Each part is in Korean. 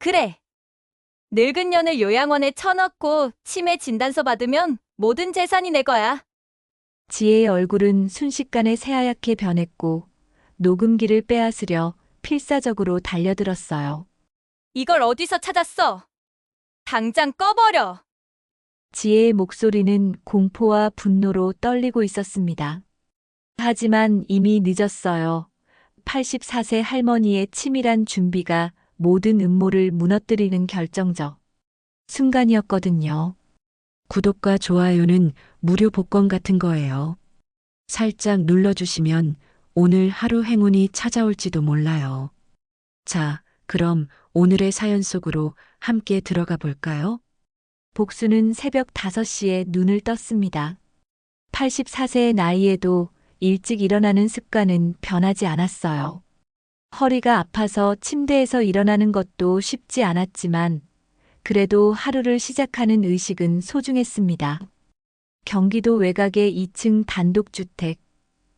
그래. 늙은 년을 요양원에 쳐넣고 치매 진단서 받으면 모든 재산이 내 거야. 지혜의 얼굴은 순식간에 새하얗게 변했고 녹음기를 빼앗으려 필사적으로 달려들었어요. 이걸 어디서 찾았어? 당장 꺼버려. 지혜의 목소리는 공포와 분노로 떨리고 있었습니다. 하지만 이미 늦었어요. 84세 할머니의 치밀한 준비가 모든 음모를 무너뜨리는 결정적 순간이었거든요. 구독과 좋아요는 무료 복권 같은 거예요. 살짝 눌러주시면 오늘 하루 행운이 찾아올지도 몰라요. 자, 그럼 오늘의 사연 속으로 함께 들어가 볼까요? 복수는 새벽 5시에 눈을 떴습니다. 84세의 나이에도 일찍 일어나는 습관은 변하지 않았어요. 허리가 아파서 침대에서 일어나는 것도 쉽지 않았지만 그래도 하루를 시작하는 의식은 소중했습니다. 경기도 외곽의 2층 단독주택.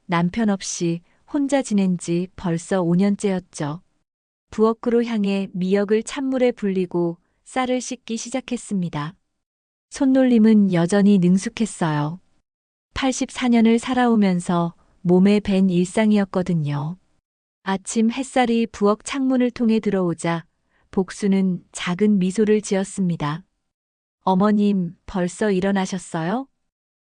남편 없이 혼자 지낸 지 벌써 5년째였죠. 부엌으로 향해 미역을 찬물에 불리고 쌀을 씻기 시작했습니다. 손놀림은 여전히 능숙했어요. 84년을 살아오면서 몸에 밴 일상이었거든요. 아침 햇살이 부엌 창문을 통해 들어오자 복수는 작은 미소를 지었습니다. 어머님, 벌써 일어나셨어요?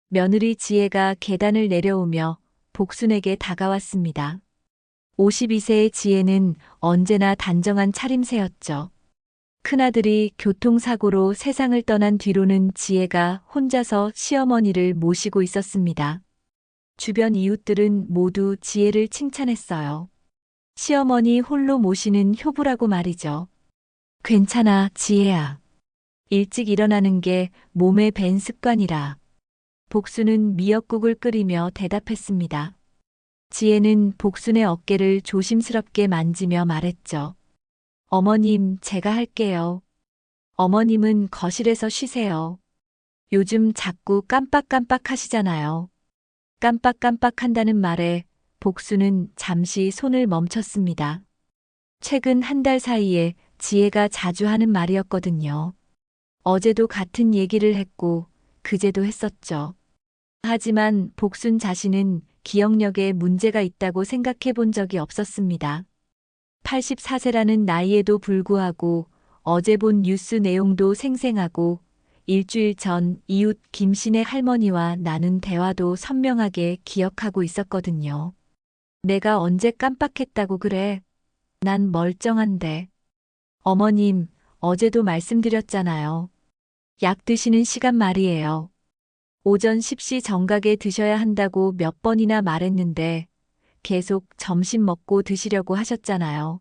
며느리 지혜가 계단을 내려오며 복순에게 다가왔습니다. 52세의 지혜는 언제나 단정한 차림새였죠. 큰아들이 교통사고로 세상을 떠난 뒤로는 지혜가 혼자서 시어머니를 모시고 있었습니다. 주변 이웃들은 모두 지혜를 칭찬했어요. 시어머니 홀로 모시는 효부라고 말이죠. 괜찮아, 지혜야. 일찍 일어나는 게 몸에 밴 습관이라. 복순은 미역국을 끓이며 대답했습니다. 지혜는 복순의 어깨를 조심스럽게 만지며 말했죠. 어머님, 제가 할게요. 어머님은 거실에서 쉬세요. 요즘 자꾸 깜빡깜빡 하시잖아요. 깜빡깜빡 한다는 말에 복수는 잠시 손을 멈췄습니다. 최근 한 달 사이에 지혜가 자주 하는 말이었거든요. 어제도 같은 얘기를 했고 그제도 했었죠. 하지만 복순 자신은 기억력에 문제가 있다고 생각해 본 적이 없었습니다. 84세라는 나이에도 불구하고 어제 본 뉴스 내용도 생생하고 일주일 전 이웃 김신의 할머니와 나눈 대화도 선명하게 기억하고 있었거든요. 내가 언제 깜빡했다고 그래? 난 멀쩡한데. 어머님, 어제도 말씀드렸잖아요. 약 드시는 시간 말이에요. 오전 10시 정각에 드셔야 한다고 몇 번이나 말했는데 계속 점심 먹고 드시려고 하셨잖아요.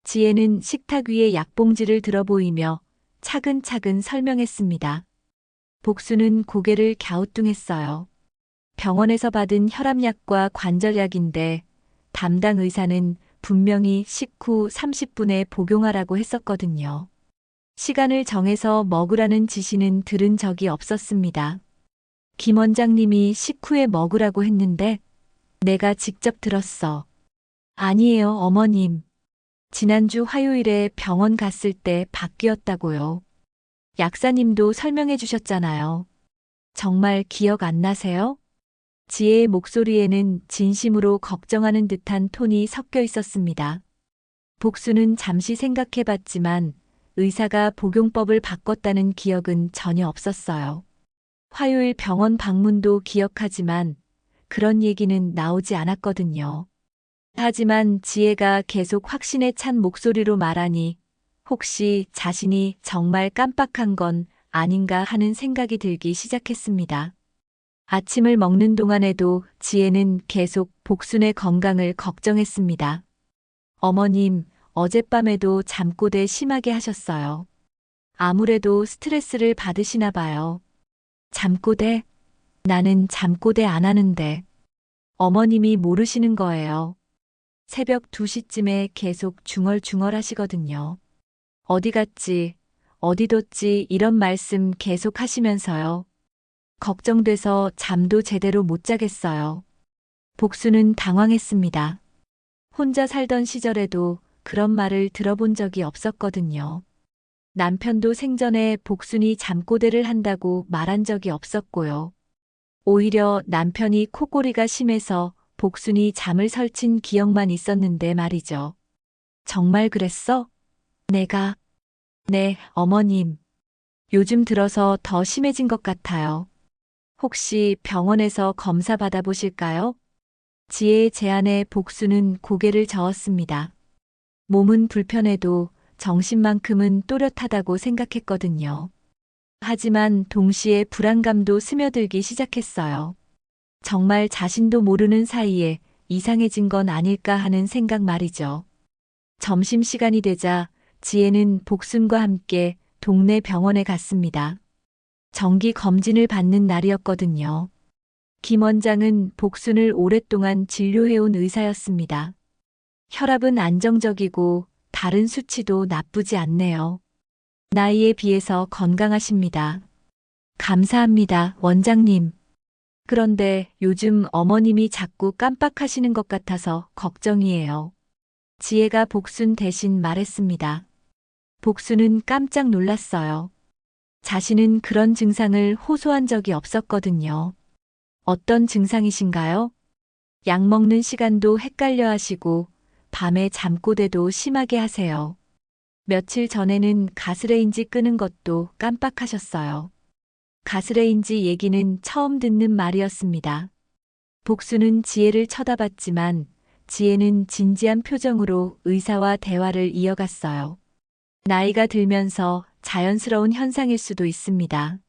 지혜는 식탁 위에 약봉지를 들어 보이며 차근차근 설명했습니다. 복수는 고개를 갸우뚱했어요. 병원에서 받은 혈압약과 관절약인데 담당 의사는 분명히 식후 30분에 복용하라고 했었거든요. 시간을 정해서 먹으라는 지시는 들은 적이 없었습니다. 김 원장님이 식후에 먹으라고 했는데 내가 직접 들었어. 아니에요, 어머님. 지난주 화요일에 병원 갔을 때 바뀌었다고요. 약사님도 설명해 주셨잖아요. 정말 기억 안 나세요? 지혜의 목소리에는 진심으로 걱정하는 듯한 톤이 섞여 있었습니다. 복수는 잠시 생각해 봤지만 의사가 복용법을 바꿨다는 기억은 전혀 없었어요. 화요일 병원 방문도 기억하지만 그런 얘기는 나오지 않았거든요. 하지만 지혜가 계속 확신에 찬 목소리로 말하니 혹시 자신이 정말 깜빡한 건 아닌가 하는 생각이 들기 시작했습니다. 아침을 먹는 동안에도 지혜는 계속 복순의 건강을 걱정했습니다. 어머님, 어젯밤에도 잠꼬대 심하게 하셨어요. 아무래도 스트레스를 받으시나 봐요. 잠꼬대? 나는 잠꼬대 안 하는데. 어머님이 모르시는 거예요. 새벽 2시쯤에 계속 중얼중얼 하시거든요. 어디 갔지, 어디 뒀지 이런 말씀 계속 하시면서요. 걱정돼서 잠도 제대로 못 자겠어요. 복수는 당황했습니다. 혼자 살던 시절에도 그런 말을 들어본 적이 없었거든요. 남편도 생전에 복순이 잠꼬대를 한다고 말한 적이 없었고요. 오히려 남편이 코골이가 심해서 복순이 잠을 설친 기억만 있었는데 말이죠. 정말 그랬어? 내가, 네, 어머님. 요즘 들어서 더 심해진 것 같아요. 혹시 병원에서 검사 받아보실까요? 지혜의 제안에 복수는 고개를 저었습니다. 몸은 불편해도 정신만큼은 또렷하다고 생각했거든요. 하지만 동시에 불안감도 스며들기 시작했어요. 정말 자신도 모르는 사이에 이상해진 건 아닐까 하는 생각 말이죠. 점심시간이 되자 지혜는 복순과 함께 동네 병원에 갔습니다. 정기 검진을 받는 날이었거든요. 김 원장은 복순을 오랫동안 진료해온 의사였습니다. 혈압은 안정적이고 다른 수치도 나쁘지 않네요. 나이에 비해서 건강하십니다. 감사합니다, 원장님. 그런데 요즘 어머님이 자꾸 깜빡하시는 것 같아서 걱정이에요. 지혜가 복순 대신 말했습니다. 복순은 깜짝 놀랐어요. 자신은 그런 증상을 호소한 적이 없었거든요. 어떤 증상이신가요? 약 먹는 시간도 헷갈려 하시고 밤에 잠꼬대도 심하게 하세요. 며칠 전에는 가스레인지 끄는 것도 깜빡하셨어요. 가스레인지 얘기는 처음 듣는 말이었습니다. 복수는 지혜를 쳐다봤지만 지혜는 진지한 표정으로 의사와 대화를 이어갔어요. 나이가 들면서 자연스러운 현상일 수도 있습니다.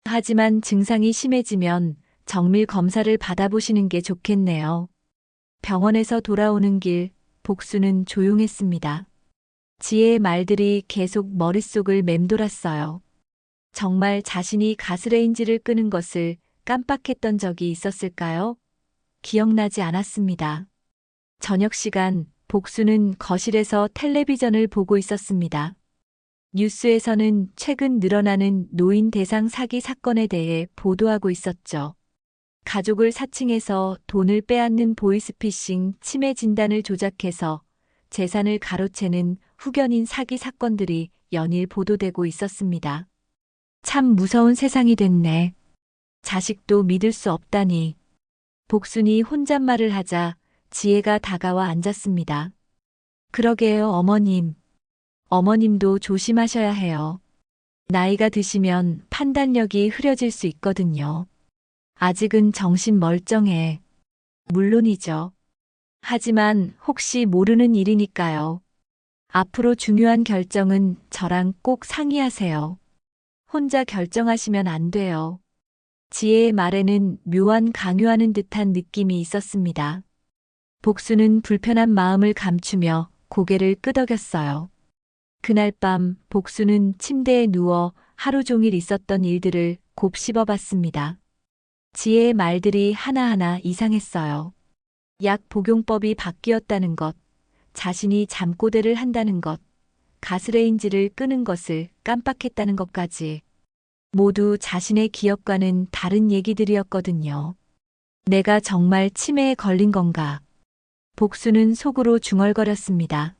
하지만 증상이 심해지면 정밀 검사를 받아보시는 게 좋겠네요. 병원에서 돌아오는 길, 복수는 조용했습니다. 지혜의 말들이 계속 머릿속을 맴돌았어요. 정말 자신이 가스레인지를 끄는 것을 깜빡했던 적이 있었을까요? 기억나지 않았습니다. 저녁 시간, 복수는 거실에서 텔레비전을 보고 있었습니다. 뉴스에서는 최근 늘어나는 노인 대상 사기 사건에 대해 보도하고 있었죠. 가족을 사칭해서 돈을 빼앗는 보이스피싱 치매 진단을 조작해서 재산을 가로채는 후견인 사기 사건들이 연일 보도되고 있었습니다. 참 무서운 세상이 됐네. 자식도 믿을 수 없다니. 복순이 혼잣말을 하자 지혜가 다가와 앉았습니다. 그러게요, 어머님. 어머님도 조심하셔야 해요. 나이가 드시면 판단력이 흐려질 수 있거든요. 아직은 정신 멀쩡해. 물론이죠. 하지만 혹시 모르는 일이니까요. 앞으로 중요한 결정은 저랑 꼭 상의하세요. 혼자 결정하시면 안 돼요. 지혜의 말에는 묘한 강요하는 듯한 느낌이 있었습니다. 복수는 불편한 마음을 감추며 고개를 끄덕였어요. 그날 밤 복수는 침대에 누워 하루 종일 있었던 일들을 곱씹어 봤습니다. 지혜의 말들이 하나하나 이상했어요. 약 복용법이 바뀌었다는 것, 자신이 잠꼬대를 한다는 것, 가스레인지를 끄는 것을 깜빡했다는 것까지 모두 자신의 기억과는 다른 얘기들이었거든요. 내가 정말 치매에 걸린 건가? 복수는 속으로 중얼거렸습니다.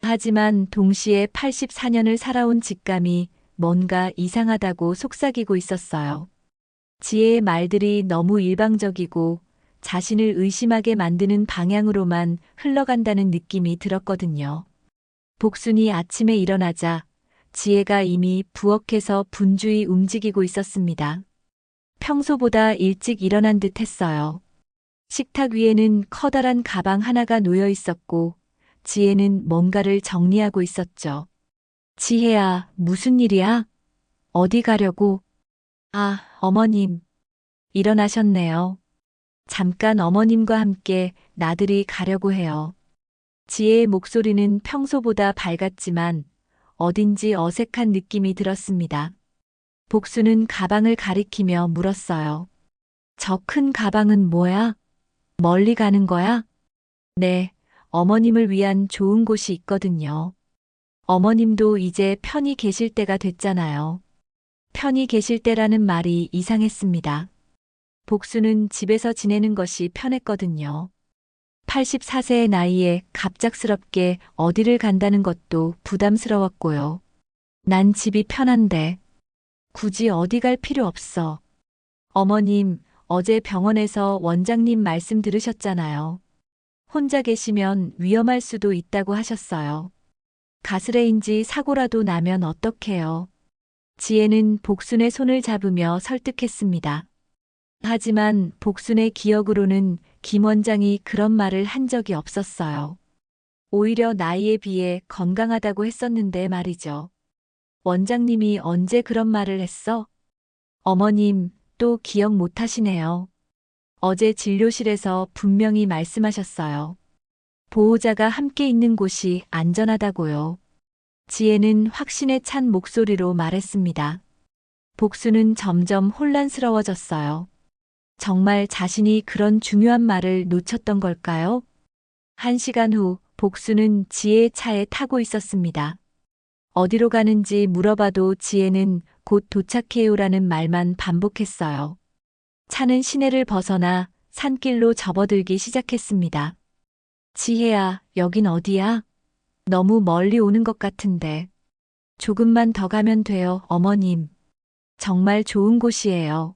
하지만 동시에 84년을 살아온 직감이 뭔가 이상하다고 속삭이고 있었어요. 지혜의 말들이 너무 일방적이고 자신을 의심하게 만드는 방향으로만 흘러간다는 느낌이 들었거든요. 복순이 아침에 일어나자 지혜가 이미 부엌에서 분주히 움직이고 있었습니다. 평소보다 일찍 일어난 듯 했어요. 식탁 위에는 커다란 가방 하나가 놓여 있었고 지혜는 뭔가를 정리하고 있었죠. 지혜야, 무슨 일이야? 어디 가려고? 아, 어머님. 일어나셨네요. 잠깐 어머님과 함께 나들이 가려고 해요. 지혜의 목소리는 평소보다 밝았지만 어딘지 어색한 느낌이 들었습니다. 복수는 가방을 가리키며 물었어요. 저 큰 가방은 뭐야? 멀리 가는 거야? 네, 어머님을 위한 좋은 곳이 있거든요. 어머님도 이제 편히 계실 때가 됐잖아요. 편히 계실 때라는 말이 이상했습니다. 복수는 집에서 지내는 것이 편했거든요. 84세의 나이에 갑작스럽게 어디를 간다는 것도 부담스러웠고요. 난 집이 편한데. 굳이 어디 갈 필요 없어. 어머님, 어제 병원에서 원장님 말씀 들으셨잖아요. 혼자 계시면 위험할 수도 있다고 하셨어요. 가스레인지 사고라도 나면 어떡해요? 지혜는 복순의 손을 잡으며 설득했습니다. 하지만 복순의 기억으로는 김 원장이 그런 말을 한 적이 없었어요. 오히려 나이에 비해 건강하다고 했었는데 말이죠. 원장님이 언제 그런 말을 했어? 어머님, 또 기억 못 하시네요. 어제 진료실에서 분명히 말씀하셨어요. 보호자가 함께 있는 곳이 안전하다고요. 지혜는 확신에 찬 목소리로 말했습니다. 복수는 점점 혼란스러워졌어요. 정말 자신이 그런 중요한 말을 놓쳤던 걸까요? 1시간 후 복수는 지혜의 차에 타고 있었습니다. 어디로 가는지 물어봐도 지혜는 곧 도착해요라는 말만 반복했어요. 차는 시내를 벗어나 산길로 접어들기 시작했습니다. 지혜야, 여긴 어디야? 너무 멀리 오는 것 같은데. 조금만 더 가면 돼요, 어머님. 정말 좋은 곳이에요.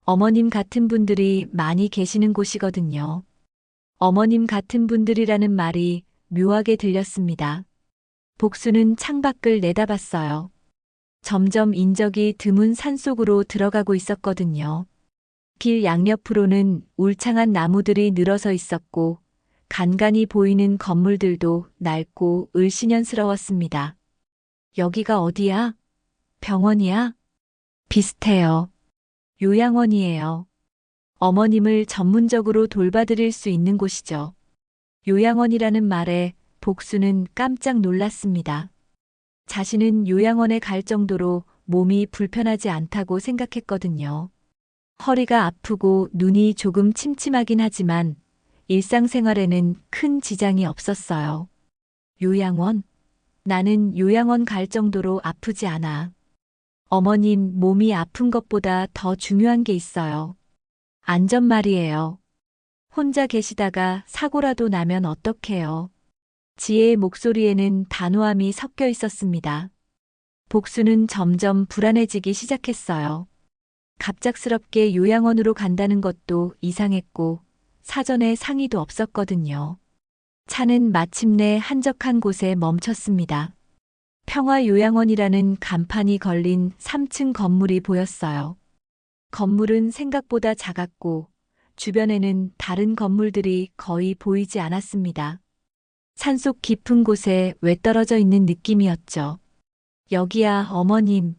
어머님 같은 분들이 많이 계시는 곳이거든요. 어머님 같은 분들이라는 말이 묘하게 들렸습니다. 복수는 창밖을 내다봤어요. 점점 인적이 드문 산속으로 들어가고 있었거든요. 길 양옆으로는 울창한 나무들이 늘어서 있었고 간간히 보이는 건물들도 낡고 을씨년스러웠습니다. 여기가 어디야? 병원이야? 비슷해요. 요양원이에요. 어머님을 전문적으로 돌봐드릴 수 있는 곳이죠. 요양원이라는 말에 복수는 깜짝 놀랐습니다. 자신은 요양원에 갈 정도로 몸이 불편하지 않다고 생각했거든요. 허리가 아프고 눈이 조금 침침하긴 하지만 일상생활에는 큰 지장이 없었어요. 요양원? 나는 요양원 갈 정도로 아프지 않아. 어머님 몸이 아픈 것보다 더 중요한 게 있어요. 안전 말이에요. 혼자 계시다가 사고라도 나면 어떡해요. 지혜의 목소리에는 단호함이 섞여 있었습니다. 복수는 점점 불안해지기 시작했어요. 갑작스럽게 요양원으로 간다는 것도 이상했고 사전에 상의도 없었거든요. 차는 마침내 한적한 곳에 멈췄습니다. 평화요양원이라는 간판이 걸린 3층 건물이 보였어요. 건물은 생각보다 작았고 주변에는 다른 건물들이 거의 보이지 않았습니다. 산속 깊은 곳에 외떨어져 있는 느낌이었죠. 여기야, 어머님.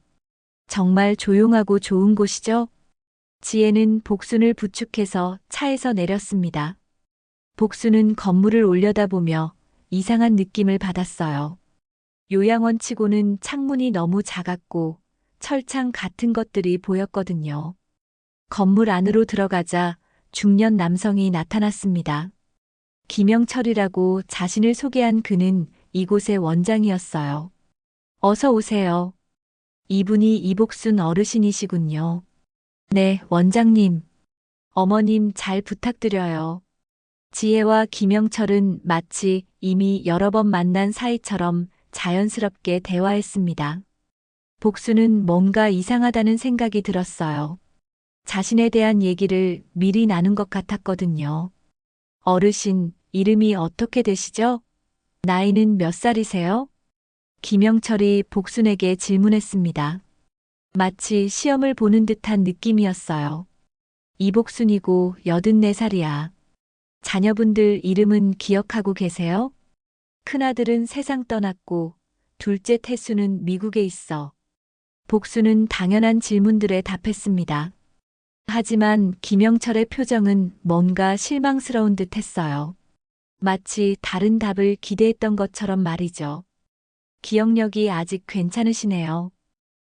정말 조용하고 좋은 곳이죠? 지혜는 복순을 부축해서 차에서 내렸습니다. 복순은 건물을 올려다보며 이상한 느낌을 받았어요. 요양원 치고는 창문이 너무 작았고 철창 같은 것들이 보였거든요. 건물 안으로 들어가자 중년 남성이 나타났습니다. 김영철이라고 자신을 소개한 그는 이곳의 원장이었어요. 어서 오세요. 이분이 이복순 어르신이시군요. 네, 원장님. 어머님 잘 부탁드려요. 지혜와 김영철은 마치 이미 여러 번 만난 사이처럼 자연스럽게 대화했습니다. 복수는 뭔가 이상하다는 생각이 들었어요. 자신에 대한 얘기를 미리 나눈 것 같았거든요. 어르신, 이름이 어떻게 되시죠? 나이는 몇 살이세요? 김영철이 복순에게 질문했습니다. 마치 시험을 보는 듯한 느낌이었어요. 이복순이고 84살이야. 자녀분들 이름은 기억하고 계세요? 큰아들은 세상 떠났고 둘째 태수는 미국에 있어. 복수는 당연한 질문들에 답했습니다. 하지만 김영철의 표정은 뭔가 실망스러운 듯 했어요. 마치 다른 답을 기대했던 것처럼 말이죠. 기억력이 아직 괜찮으시네요.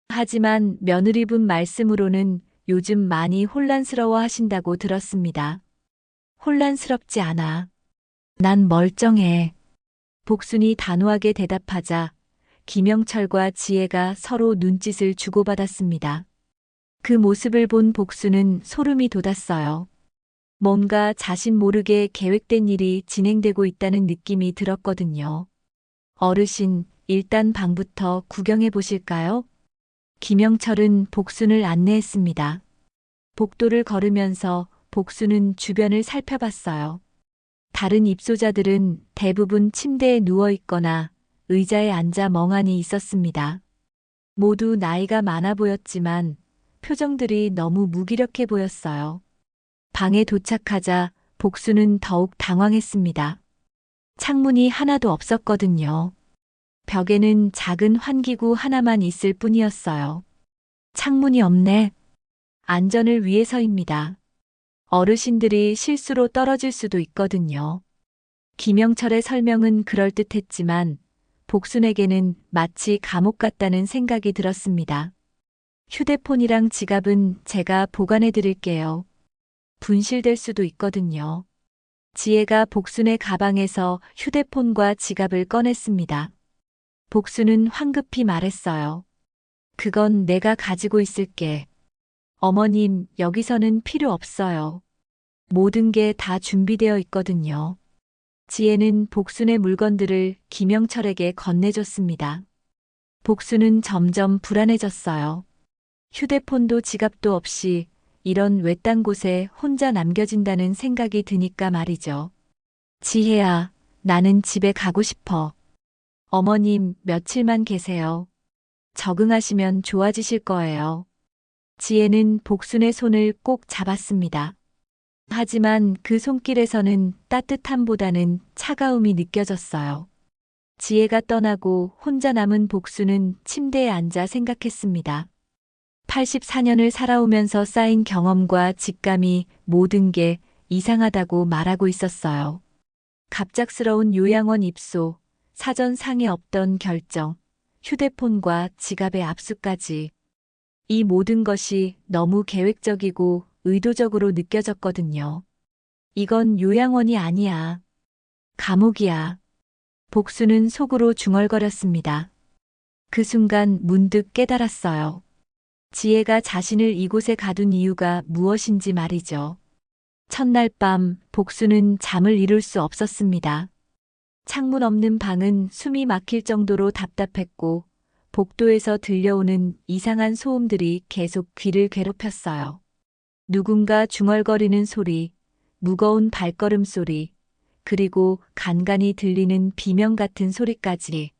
하지만 며느리분 말씀으로는 요즘 많이 혼란스러워 하신다고 들었습니다. 혼란스럽지 않아. 난 멀쩡해. 복순이 단호하게 대답하자 김영철과 지혜가 서로 눈짓을 주고받았습니다. 그 모습을 본 복순은 소름이 돋았어요. 뭔가 자신 모르게 계획된 일이 진행되고 있다는 느낌이 들었거든요. 어르신, 일단 방부터 구경해 보실까요? 김영철은 복순을 안내했습니다. 복도를 걸으면서 복순은 주변을 살펴봤어요. 다른 입소자들은 대부분 침대에 누워 있거나 의자에 앉아 멍하니 있었습니다. 모두 나이가 많아 보였지만 표정들이 너무 무기력해 보였어요. 방에 도착하자 복수는 더욱 당황했습니다. 창문이 하나도 없었거든요. 벽에는 작은 환기구 하나만 있을 뿐이었어요. 창문이 없네. 안전을 위해서입니다. 어르신들이 실수로 떨어질 수도 있거든요. 김영철의 설명은 그럴듯했지만 복순에게는 마치 감옥 같다는 생각이 들었습니다. 휴대폰이랑 지갑은 제가 보관해 드릴게요. 분실될 수도 있거든요. 지혜가 복순의 가방에서 휴대폰과 지갑을 꺼냈습니다. 복순은 황급히 말했어요. 그건 내가 가지고 있을게. 어머님, 여기서는 필요 없어요. 모든 게 다 준비되어 있거든요. 지혜는 복순의 물건들을 김영철에게 건네줬습니다. 복순은 점점 불안해졌어요. 휴대폰도 지갑도 없이 이런 외딴 곳에 혼자 남겨진다는 생각이 드니까 말이죠. 지혜야, 나는 집에 가고 싶어. 어머님, 며칠만 계세요. 적응하시면 좋아지실 거예요. 지혜는 복순의 손을 꼭 잡았습니다. 하지만 그 손길에서는 따뜻함보다는 차가움이 느껴졌어요. 지혜가 떠나고 혼자 남은 복순은 침대에 앉아 생각했습니다. 84년을 살아오면서 쌓인 경험과 직감이 모든 게 이상하다고 말하고 있었어요. 갑작스러운 요양원 입소, 사전 상에 없던 결정, 휴대폰과 지갑의 압수까지. 이 모든 것이 너무 계획적이고 의도적으로 느껴졌거든요. 이건 요양원이 아니야. 감옥이야. 복수는 속으로 중얼거렸습니다. 그 순간 문득 깨달았어요. 지혜가 자신을 이곳에 가둔 이유가 무엇인지 말이죠. 첫날 밤 복수는 잠을 이룰 수 없었습니다. 창문 없는 방은 숨이 막힐 정도로 답답했고 복도에서 들려오는 이상한 소음들이 계속 귀를 괴롭혔어요. 누군가 중얼거리는 소리, 무거운 발걸음 소리, 그리고 간간이 들리는 비명 같은 소리까지.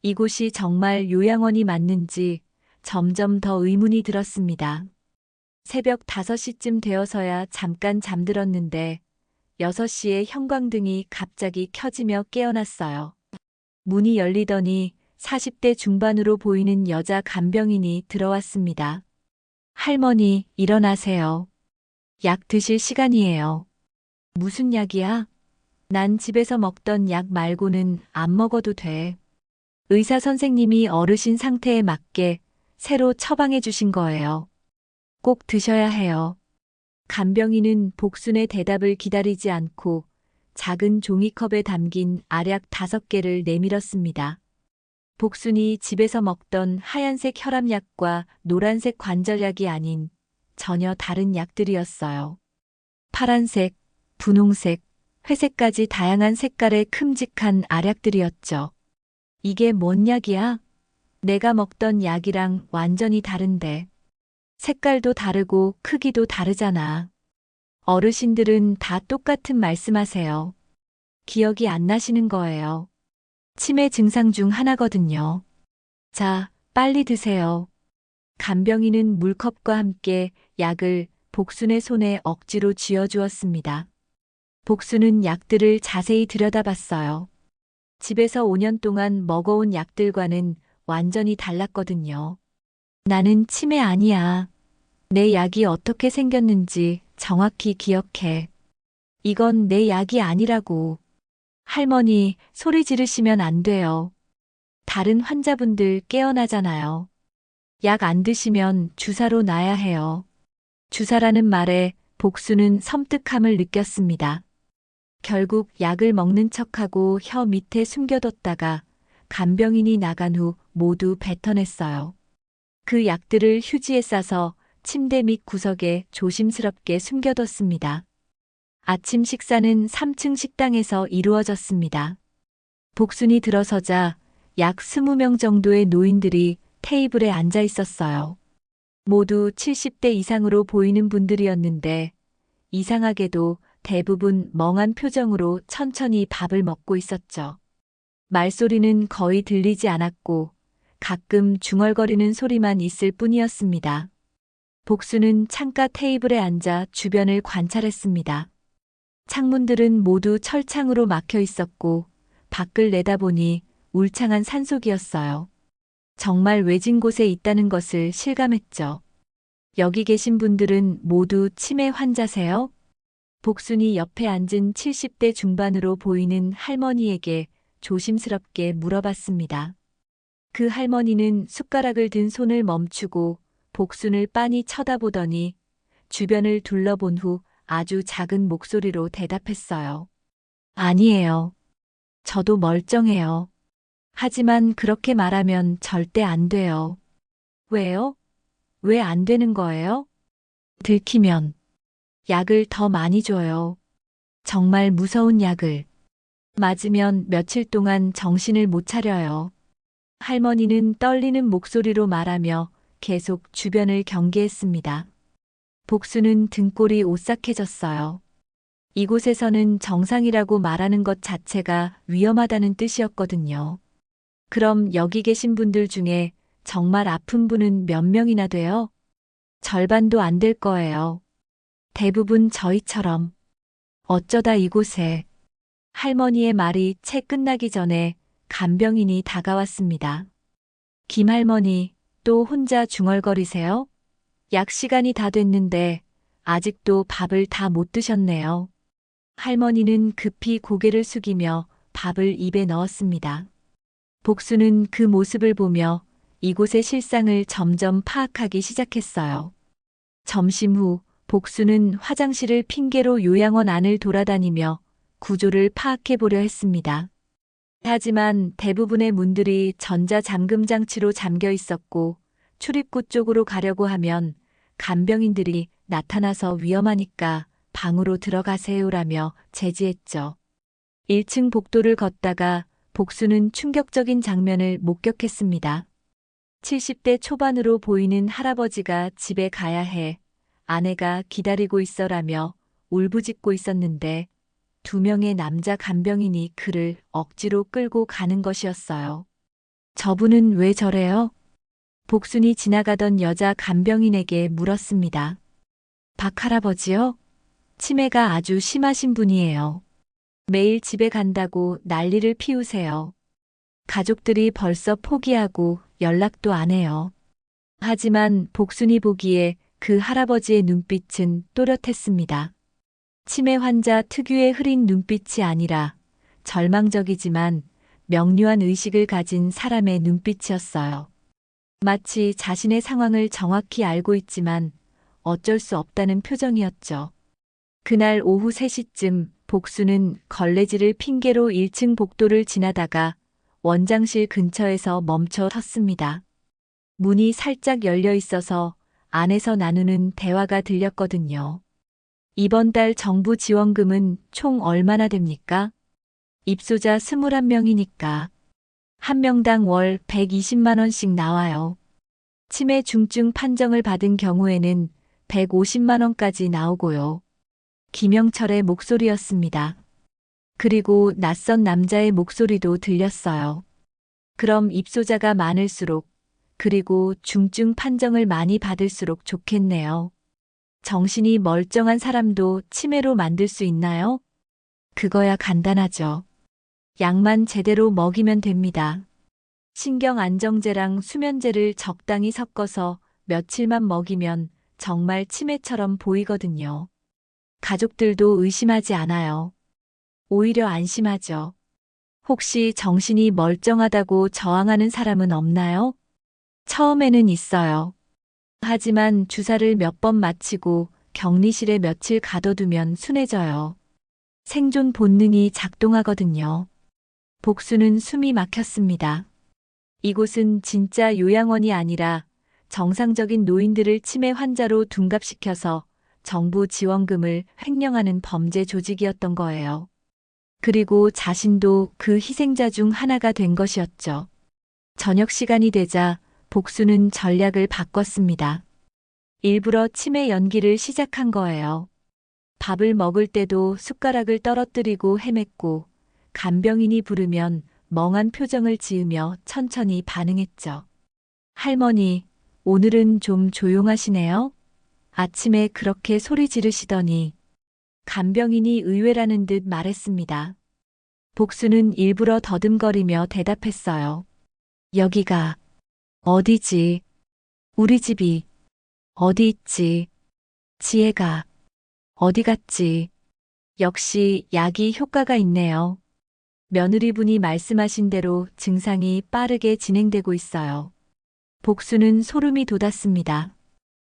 이곳이 정말 요양원이 맞는지 점점 더 의문이 들었습니다. 새벽 5시쯤 되어서야 잠깐 잠들었는데 6시에 형광등이 갑자기 켜지며 깨어났어요. 문이 열리더니 40대 중반으로 보이는 여자 간병인이 들어왔습니다. 할머니, 일어나세요. 약 드실 시간이에요. 무슨 약이야? 난 집에서 먹던 약 말고는 안 먹어도 돼. 의사 선생님이 어르신 상태에 맞게 새로 처방해 주신 거예요. 꼭 드셔야 해요. 간병인은 복순의 대답을 기다리지 않고 작은 종이컵에 담긴 알약 5개를 내밀었습니다. 복순이 집에서 먹던 하얀색 혈압약과 노란색 관절약이 아닌 전혀 다른 약들이었어요. 파란색, 분홍색, 회색까지 다양한 색깔의 큼직한 알약들이었죠. 이게 뭔 약이야? 내가 먹던 약이랑 완전히 다른데. 색깔도 다르고 크기도 다르잖아. 어르신들은 다 똑같은 말씀하세요. 기억이 안 나시는 거예요. 치매 증상 중 하나거든요. 자, 빨리 드세요. 간병인은 물컵과 함께 약을 복순의 손에 억지로 쥐어주었습니다. 복순은 약들을 자세히 들여다봤어요. 집에서 5년 동안 먹어온 약들과는 완전히 달랐거든요. 나는 치매 아니야. 내 약이 어떻게 생겼는지 정확히 기억해. 이건 내 약이 아니라고. 할머니, 소리 지르시면 안 돼요. 다른 환자분들 깨어나잖아요. 약 안 드시면 주사로 놔야 해요. 주사라는 말에 복수는 섬뜩함을 느꼈습니다. 결국 약을 먹는 척하고 혀 밑에 숨겨뒀다가 간병인이 나간 후 모두 뱉어냈어요. 그 약들을 휴지에 싸서 침대 밑 구석에 조심스럽게 숨겨뒀습니다. 아침 식사는 3층 식당에서 이루어졌습니다. 복순이 들어서자 약 20명 정도의 노인들이 테이블에 앉아 있었어요. 모두 70대 이상으로 보이는 분들이었는데 이상하게도 대부분 멍한 표정으로 천천히 밥을 먹고 있었죠. 말소리는 거의 들리지 않았고 가끔 중얼거리는 소리만 있을 뿐이었습니다. 복수는 창가 테이블에 앉아 주변을 관찰했습니다. 창문들은 모두 철창으로 막혀 있었고 밖을 내다보니 울창한 산속이었어요. 정말 외진 곳에 있다는 것을 실감했죠. 여기 계신 분들은 모두 치매 환자세요? 복순이 옆에 앉은 70대 중반으로 보이는 할머니에게 조심스럽게 물어봤습니다. 그 할머니는 숟가락을 든 손을 멈추고 복순을 빤히 쳐다보더니 주변을 둘러본 후 아주 작은 목소리로 대답했어요. 아니에요. 저도 멀쩡해요. 하지만 그렇게 말하면 절대 안 돼요. 왜요? 왜 안 되는 거예요? 들키면 약을 더 많이 줘요. 정말 무서운 약을. 맞으면 며칠 동안 정신을 못 차려요. 할머니는 떨리는 목소리로 말하며 계속 주변을 경계했습니다. 복수는 등골이 오싹해졌어요. 이곳에서는 정상이라고 말하는 것 자체가 위험하다는 뜻이었거든요. 그럼 여기 계신 분들 중에 정말 아픈 분은 몇 명이나 돼요? 절반도 안 될 거예요. 대부분 저희처럼. 어쩌다 이곳에. 할머니의 말이 채 끝나기 전에 간병인이 다가왔습니다. 김할머니, 또 혼자 중얼거리세요? 약 시간이 다 됐는데 아직도 밥을 다 못 드셨네요. 할머니는 급히 고개를 숙이며 밥을 입에 넣었습니다. 복수는 그 모습을 보며 이곳의 실상을 점점 파악하기 시작했어요. 점심 후 복수는 화장실을 핑계로 요양원 안을 돌아다니며 구조를 파악해 보려 했습니다. 하지만 대부분의 문들이 전자잠금 장치로 잠겨 있었고 출입구 쪽으로 가려고 하면 간병인들이 나타나서 위험하니까 방으로 들어가세요라며 제지했죠. 1층 복도를 걷다가 복수는 충격적인 장면을 목격했습니다. 70대 초반으로 보이는 할아버지가 집에 가야 해. 아내가 기다리고 있어라며 울부짖고 있었는데 2명의 남자 간병인이 그를 억지로 끌고 가는 것이었어요. 저분은 왜 저래요? 복순이 지나가던 여자 간병인에게 물었습니다. 박 할아버지요? 치매가 아주 심하신 분이에요. 매일 집에 간다고 난리를 피우세요. 가족들이 벌써 포기하고 연락도 안 해요. 하지만 복순이 보기에 그 할아버지의 눈빛은 또렷했습니다. 치매 환자 특유의 흐린 눈빛이 아니라 절망적이지만 명료한 의식을 가진 사람의 눈빛이었어요. 마치 자신의 상황을 정확히 알고 있지만 어쩔 수 없다는 표정이었죠. 그날 오후 3시쯤 복수는 걸레질을 핑계로 1층 복도를 지나다가 원장실 근처에서 멈춰 섰습니다. 문이 살짝 열려 있어서 안에서 나누는 대화가 들렸거든요. 이번 달 정부 지원금은 총 얼마나 됩니까? 입소자 21명이니까. 한 명당 월 120만 원씩 나와요. 치매 중증 판정을 받은 경우에는 150만 원까지 나오고요. 김영철의 목소리였습니다. 그리고 낯선 남자의 목소리도 들렸어요. 그럼 입소자가 많을수록 그리고 중증 판정을 많이 받을수록 좋겠네요. 정신이 멀쩡한 사람도 치매로 만들 수 있나요? 그거야 간단하죠. 약만 제대로 먹이면 됩니다. 신경안정제랑 수면제를 적당히 섞어서 며칠만 먹이면 정말 치매처럼 보이거든요. 가족들도 의심하지 않아요. 오히려 안심하죠. 혹시 정신이 멀쩡하다고 저항하는 사람은 없나요? 처음에는 있어요. 하지만 주사를 몇 번 맞히고 격리실에 며칠 가둬두면 순해져요. 생존 본능이 작동하거든요. 복수는 숨이 막혔습니다. 이곳은 진짜 요양원이 아니라 정상적인 노인들을 치매 환자로 둔갑시켜서 정부 지원금을 횡령하는 범죄 조직이었던 거예요. 그리고 자신도 그 희생자 중 하나가 된 것이었죠. 저녁 시간이 되자 복수는 전략을 바꿨습니다. 일부러 치매 연기를 시작한 거예요. 밥을 먹을 때도 숟가락을 떨어뜨리고 헤맸고, 간병인이 부르면 멍한 표정을 지으며 천천히 반응했죠. 할머니, 오늘은 좀 조용하시네요? 아침에 그렇게 소리 지르시더니. 간병인이 의외라는 듯 말했습니다. 복수는 일부러 더듬거리며 대답했어요. 여기가 어디지? 우리 집이 어디 있지? 지혜가 어디 갔지? 역시 약이 효과가 있네요. 며느리분이 말씀하신 대로 증상이 빠르게 진행되고 있어요. 복수는 소름이 돋았습니다.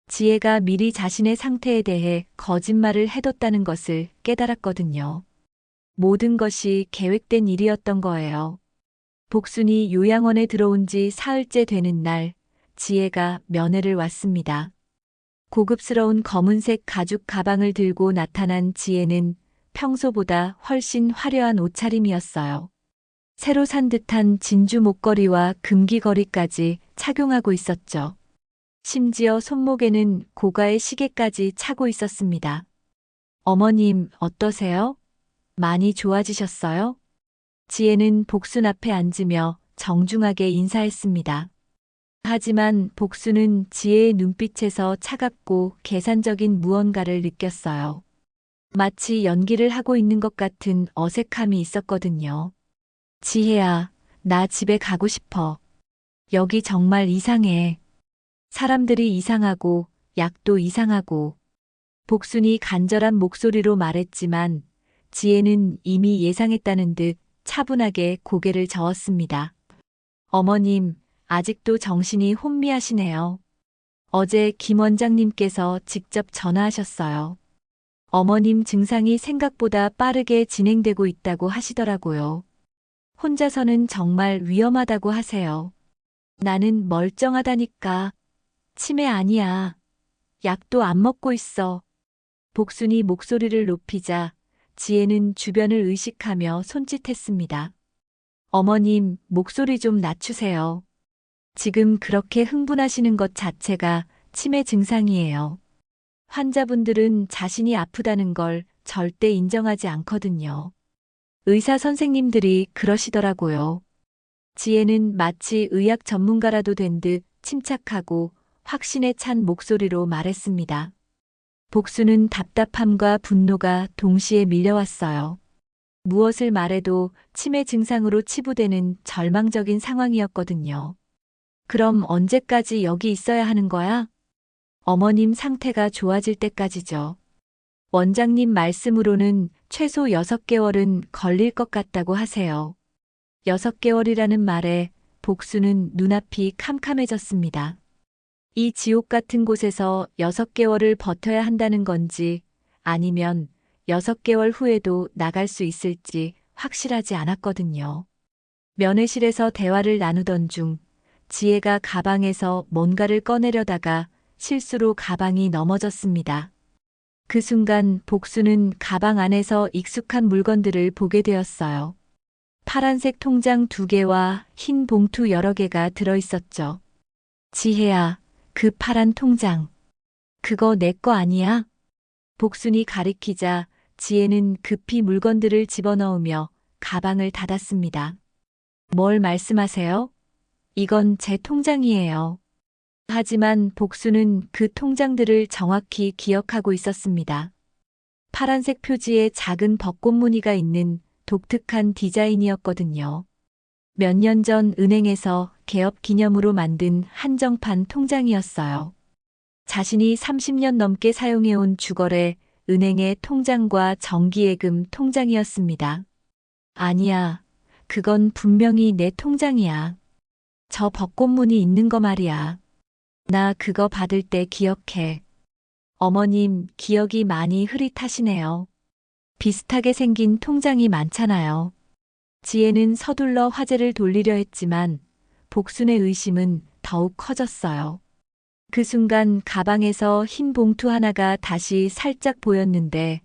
지혜가 미리 자신의 상태에 대해 거짓말을 해뒀다는 것을 깨달았거든요. 모든 것이 계획된 일이었던 거예요. 복순이 요양원에 들어온 지 사흘째 되는 날, 지혜가 면회를 왔습니다. 고급스러운 검은색 가죽 가방을 들고 나타난 지혜는 평소보다 훨씬 화려한 옷차림이었어요. 새로 산 듯한 진주 목걸이와 금기거리까지 착용하고 있었죠. 심지어 손목에는 고가의 시계까지 차고 있었습니다. 어머님, 어떠세요? 많이 좋아지셨어요? 지혜는 복순 앞에 앉으며 정중하게 인사했습니다. 하지만 복순은 지혜의 눈빛에서 차갑고 계산적인 무언가를 느꼈어요. 마치 연기를 하고 있는 것 같은 어색함이 있었거든요. 지혜야, 나 집에 가고 싶어. 여기 정말 이상해. 사람들이 이상하고 약도 이상하고. 복순이 간절한 목소리로 말했지만 지혜는 이미 예상했다는 듯 차분하게 고개를 저었습니다. 어머님, 아직도 정신이 혼미하시네요. 어제 김 원장님께서 직접 전화하셨어요. 어머님 증상이 생각보다 빠르게 진행되고 있다고 하시더라고요. 혼자서는 정말 위험하다고 하세요. 나는 멀쩡하다니까. 치매 아니야. 약도 안 먹고 있어. 복순이 목소리를 높이자 지혜는 주변을 의식하며 손짓했습니다. 어머님, 목소리 좀 낮추세요. 지금 그렇게 흥분하시는 것 자체가 치매 증상이에요. 환자분들은 자신이 아프다는 걸 절대 인정하지 않거든요. 의사 선생님들이 그러시더라고요. 지혜는 마치 의학 전문가라도 된 듯 침착하고 확신에 찬 목소리로 말했습니다. 복수는 답답함과 분노가 동시에 밀려왔어요. 무엇을 말해도 치매 증상으로 치부되는 절망적인 상황이었거든요. 그럼 언제까지 여기 있어야 하는 거야? 어머님 상태가 좋아질 때까지죠. 원장님 말씀으로는 최소 6개월은 걸릴 것 같다고 하세요. 6개월이라는 말에 복수는 눈앞이 캄캄해졌습니다. 이 지옥 같은 곳에서 6개월을 버텨야 한다는 건지 아니면 6개월 후에도 나갈 수 있을지 확실하지 않았거든요. 면회실에서 대화를 나누던 중 지혜가 가방에서 뭔가를 꺼내려다가 실수로 가방이 넘어졌습니다. 그 순간 복수는 가방 안에서 익숙한 물건들을 보게 되었어요. 파란색 통장 2개와 흰 봉투 여러 개가 들어있었죠. 지혜야, 그 파란 통장. 그거 내 거 아니야? 복순이 가리키자 지혜는 급히 물건들을 집어넣으며 가방을 닫았습니다. 뭘 말씀하세요? 이건 제 통장이에요. 하지만 복수는 그 통장들을 정확히 기억하고 있었습니다. 파란색 표지에 작은 벚꽃 무늬가 있는 독특한 디자인이었거든요. 몇 년 전 은행에서 개업 기념으로 만든 한정판 통장이었어요. 자신이 30년 넘게 사용해온 주거래 은행의 통장과 정기예금 통장이었습니다. 아니야, 그건 분명히 내 통장이야. 저 벚꽃무늬 있는 거 말이야. 나 그거 받을 때 기억해. 어머님, 기억이 많이 흐릿하시네요. 비슷하게 생긴 통장이 많잖아요. 지혜는 서둘러 화제를 돌리려 했지만 복순의 의심은 더욱 커졌어요. 그 순간 가방에서 흰 봉투 하나가 다시 살짝 보였는데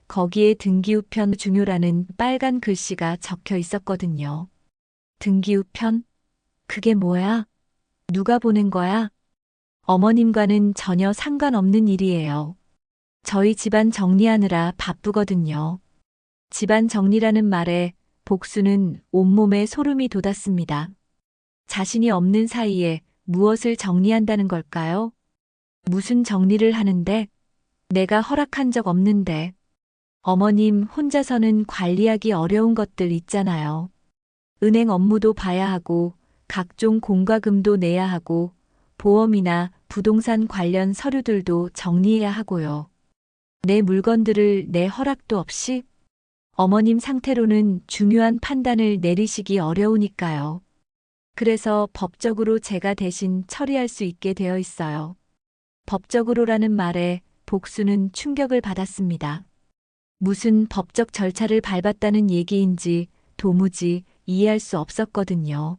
거기에 등기우편 중요라는 빨간 글씨가 적혀 있었거든요. 등기우편? 그게 뭐야? 누가 보낸 거야? 어머님과는 전혀 상관없는 일이에요. 저희 집안 정리하느라 바쁘거든요. 집안 정리라는 말에 복수는 온몸에 소름이 돋았습니다. 자신이 없는 사이에 무엇을 정리한다는 걸까요? 무슨 정리를 하는데? 내가 허락한 적 없는데. 어머님 혼자서는 관리하기 어려운 것들 있잖아요. 은행 업무도 봐야 하고, 각종 공과금도 내야 하고, 보험이나 부동산 관련 서류들도 정리해야 하고요. 내 물건들을 내 허락도 없이? 어머님 상태로는 중요한 판단을 내리시기 어려우니까요. 그래서 법적으로 제가 대신 처리할 수 있게 되어 있어요. 법적으로라는 말에 복수는 충격을 받았습니다. 무슨 법적 절차를 밟았다는 얘기인지 도무지 이해할 수 없었거든요.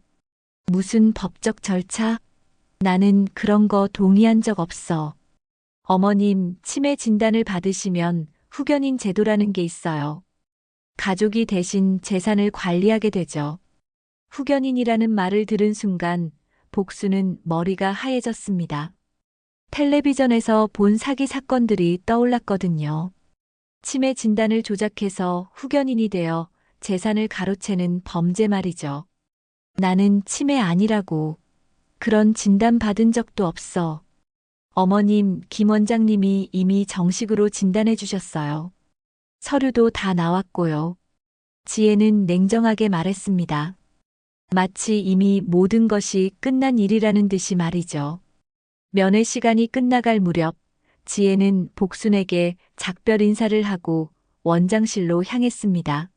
무슨 법적 절차? 나는 그런 거 동의한 적 없어. 어머님, 치매 진단을 받으시면 후견인 제도라는 게 있어요. 가족이 대신 재산을 관리하게 되죠. 후견인이라는 말을 들은 순간 복수는 머리가 하얘졌습니다. 텔레비전에서 본 사기 사건들이 떠올랐거든요. 치매 진단을 조작해서 후견인이 되어 재산을 가로채는 범죄 말이죠. 나는 치매 아니라고. 그런 진단 받은 적도 없어. 어머님, 김 원장님이 이미 정식으로 진단해 주셨어요. 서류도 다 나왔고요. 지혜는 냉정하게 말했습니다. 마치 이미 모든 것이 끝난 일이라는 듯이 말이죠. 면회 시간이 끝나갈 무렵 지혜는 복순에게 작별 인사를 하고 원장실로 향했습니다.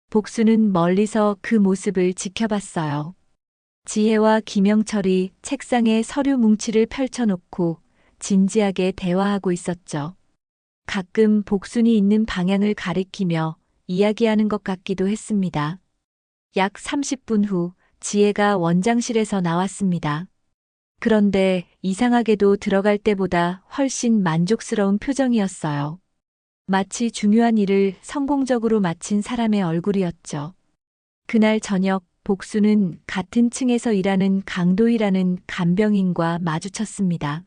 복순은 멀리서 그 모습을 지켜봤어요. 지혜와 김영철이 책상에 서류 뭉치를 펼쳐놓고 진지하게 대화하고 있었죠. 가끔 복순이 있는 방향을 가리키며 이야기하는 것 같기도 했습니다. 약 30분 후 지혜가 원장실에서 나왔습니다. 그런데 이상하게도 들어갈 때보다 훨씬 만족스러운 표정이었어요. 마치 중요한 일을 성공적으로 마친 사람의 얼굴이었죠. 그날 저녁 복수는 같은 층에서 일하는 강도희라는 간병인과 마주쳤습니다.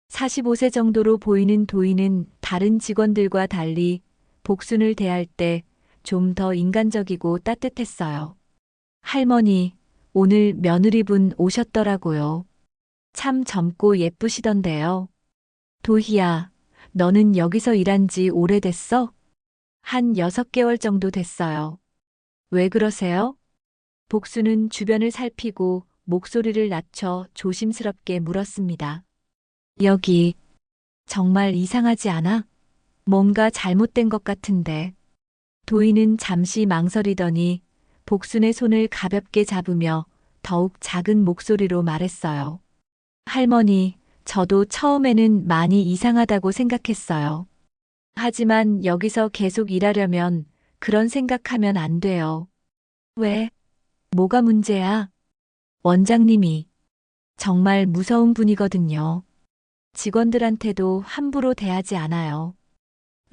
45세 정도로 보이는 도희는 다른 직원들과 달리 복순을 대할 때 좀 더 인간적이고 따뜻했어요. 할머니, 오늘 며느리분 오셨더라고요. 참 젊고 예쁘시던데요. 도희야, 너는 여기서 일한 지 오래됐어? 한 6개월 정도 됐어요. 왜 그러세요? 복수는 주변을 살피고 목소리를 낮춰 조심스럽게 물었습니다. 여기 정말 이상하지 않아? 뭔가 잘못된 것 같은데. 도희는 잠시 망설이더니 복순의 손을 가볍게 잡으며 더욱 작은 목소리로 말했어요. 할머니, 저도 처음에는 많이 이상하다고 생각했어요. 하지만 여기서 계속 일하려면 그런 생각하면 안 돼요. 왜? 뭐가 문제야? 원장님이 정말 무서운 분이거든요. 직원들한테도 함부로 대하지 않아요.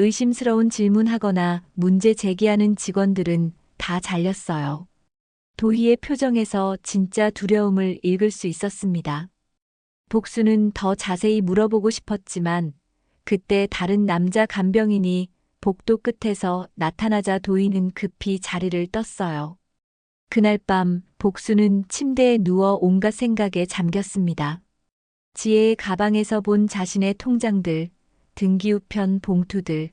의심스러운 질문하거나 문제 제기하는 직원들은 다 잘렸어요. 도희의 표정에서 진짜 두려움을 읽을 수 있었습니다. 복수는 더 자세히 물어보고 싶었지만 그때 다른 남자 간병인이 복도 끝에서 나타나자 도희는 급히 자리를 떴어요. 그날 밤 복수는 침대에 누워 온갖 생각에 잠겼습니다. 지혜의 가방에서 본 자신의 통장들, 등기우편 봉투들,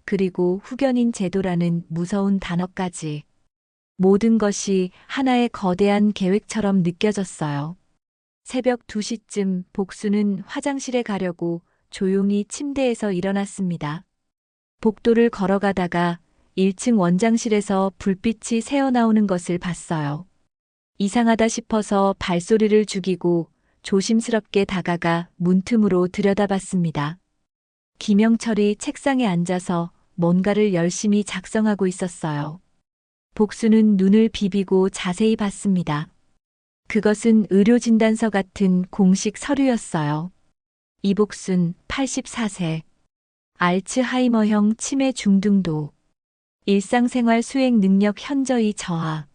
그리고 후견인 제도라는 무서운 단어까지. 모든 것이 하나의 거대한 계획처럼 느껴졌어요. 새벽 2시쯤 복수는 화장실에 가려고 조용히 침대에서 일어났습니다. 복도를 걸어가다가 1층 원장실에서 불빛이 새어나오는 것을 봤어요. 이상하다 싶어서 발소리를 죽이고 조심스럽게 다가가 문틈으로 들여다봤습니다. 김영철이 책상에 앉아서 뭔가를 열심히 작성하고 있었어요. 복수는 눈을 비비고 자세히 봤습니다. 그것은 의료진단서 같은 공식 서류였어요. 이복순 84세. 알츠하이머형 치매 중등도. 일상생활 수행 능력 현저히 저하.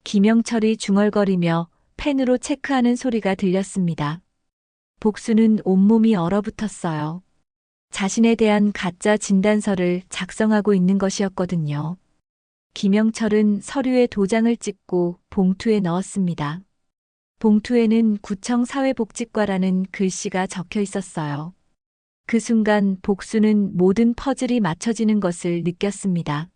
김영철이 중얼거리며 펜으로 체크하는 소리가 들렸습니다. 복수는 온몸이 얼어붙었어요. 자신에 대한 가짜 진단서를 작성하고 있는 것이었거든요. 김영철은 서류에 도장을 찍고 봉투에 넣었습니다. 봉투에는 구청 사회복지과라는 글씨가 적혀 있었어요. 그 순간 복수는 모든 퍼즐이 맞춰지는 것을 느꼈습니다.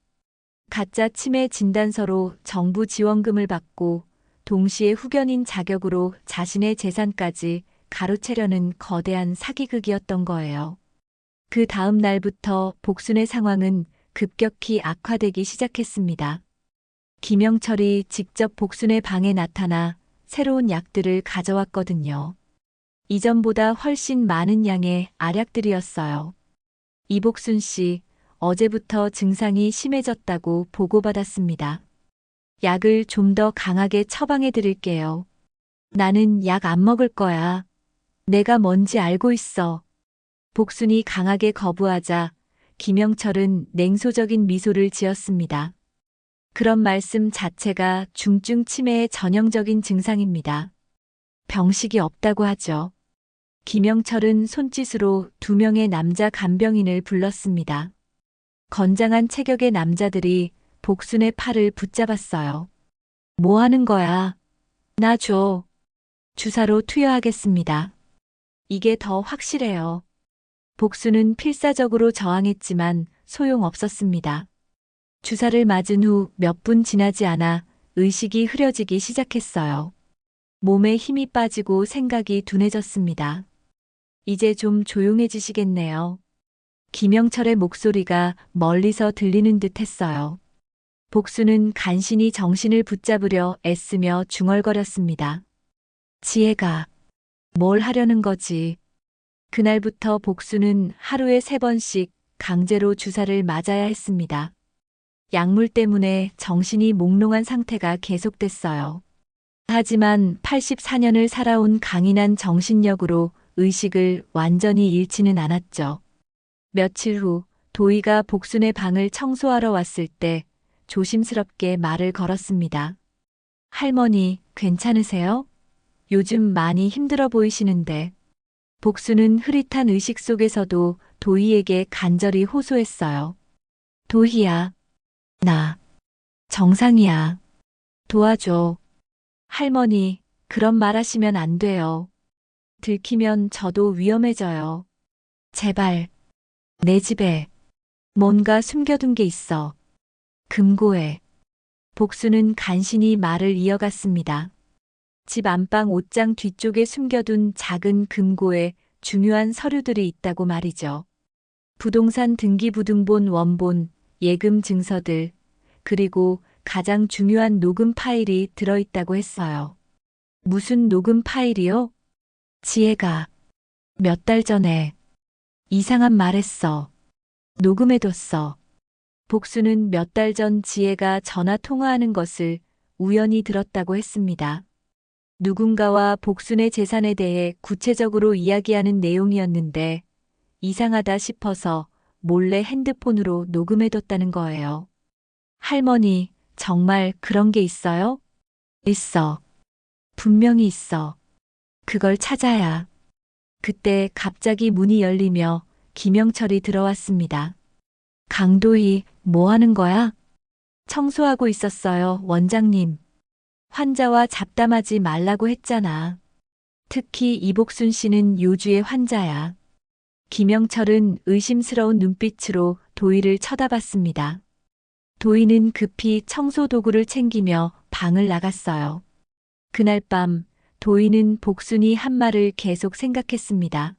가짜 치매 진단서로 정부 지원금을 받고 동시에 후견인 자격으로 자신의 재산까지 가로채려는 거대한 사기극이었던 거예요. 그 다음 날부터 복순의 상황은 급격히 악화되기 시작했습니다. 김영철이 직접 복순의 방에 나타나 새로운 약들을 가져왔거든요. 이전보다 훨씬 많은 양의 알약들이었어요. 이복순 씨, 어제부터 증상이 심해졌다고 보고받았습니다. 약을 좀 더 강하게 처방해 드릴게요. 나는 약 안 먹을 거야. 내가 뭔지 알고 있어. 복순이 강하게 거부하자 김영철은 냉소적인 미소를 지었습니다. 그런 말씀 자체가 중증 치매의 전형적인 증상입니다. 병식이 없다고 하죠. 김영철은 손짓으로 2명의 남자 간병인을 불렀습니다. 건장한 체격의 남자들이 복순의 팔을 붙잡았어요. 뭐 하는 거야? 나 줘. 주사로 투여하겠습니다. 이게 더 확실해요. 복순은 필사적으로 저항했지만 소용없었습니다. 주사를 맞은 후 몇 분 지나지 않아 의식이 흐려지기 시작했어요. 몸에 힘이 빠지고 생각이 둔해졌습니다. 이제 좀 조용해지시겠네요. 김영철의 목소리가 멀리서 들리는 듯 했어요. 복수는 간신히 정신을 붙잡으려 애쓰며 중얼거렸습니다. 지혜가 뭘 하려는 거지? 그날부터 복수는 하루에 3번씩 강제로 주사를 맞아야 했습니다. 약물 때문에 정신이 몽롱한 상태가 계속됐어요. 하지만 84년을 살아온 강인한 정신력으로 의식을 완전히 잃지는 않았죠. 며칠 후 도희가 복순의 방을 청소하러 왔을 때 조심스럽게 말을 걸었습니다. 할머니, 괜찮으세요? 요즘 많이 힘들어 보이시는데. 복순은 흐릿한 의식 속에서도 도희에게 간절히 호소했어요. 도희야, 나 정상이야. 도와줘. 할머니, 그런 말 하시면 안 돼요. 들키면 저도 위험해져요. 제발, 내 집에 뭔가 숨겨둔 게 있어. 금고에. 복수는 간신히 말을 이어갔습니다. 집 안방 옷장 뒤쪽에 숨겨둔 작은 금고에 중요한 서류들이 있다고 말이죠. 부동산 등기부등본 원본, 예금 증서들, 그리고 가장 중요한 녹음 파일이 들어있다고 했어요. 무슨 녹음 파일이요? 지혜가 몇 달 전에 이상한 말 했어. 녹음해뒀어. 복수는 몇 달 전 지혜가 전화 통화하는 것을 우연히 들었다고 했습니다. 누군가와 복순의 재산에 대해 구체적으로 이야기하는 내용이었는데 이상하다 싶어서 몰래 핸드폰으로 녹음해뒀다는 거예요. 할머니, 정말 그런 게 있어요? 있어. 분명히 있어. 그걸 찾아야. 그때 갑자기 문이 열리며 김영철이 들어왔습니다. 강도희, 뭐 하는 거야? 청소하고 있었어요, 원장님. 환자와 잡담하지 말라고 했잖아. 특히 이복순 씨는 요주의 환자야. 김영철은 의심스러운 눈빛으로 도희를 쳐다봤습니다. 도희는 급히 청소 도구를 챙기며 방을 나갔어요. 그날 밤 도희는 복순이 한 말을 계속 생각했습니다.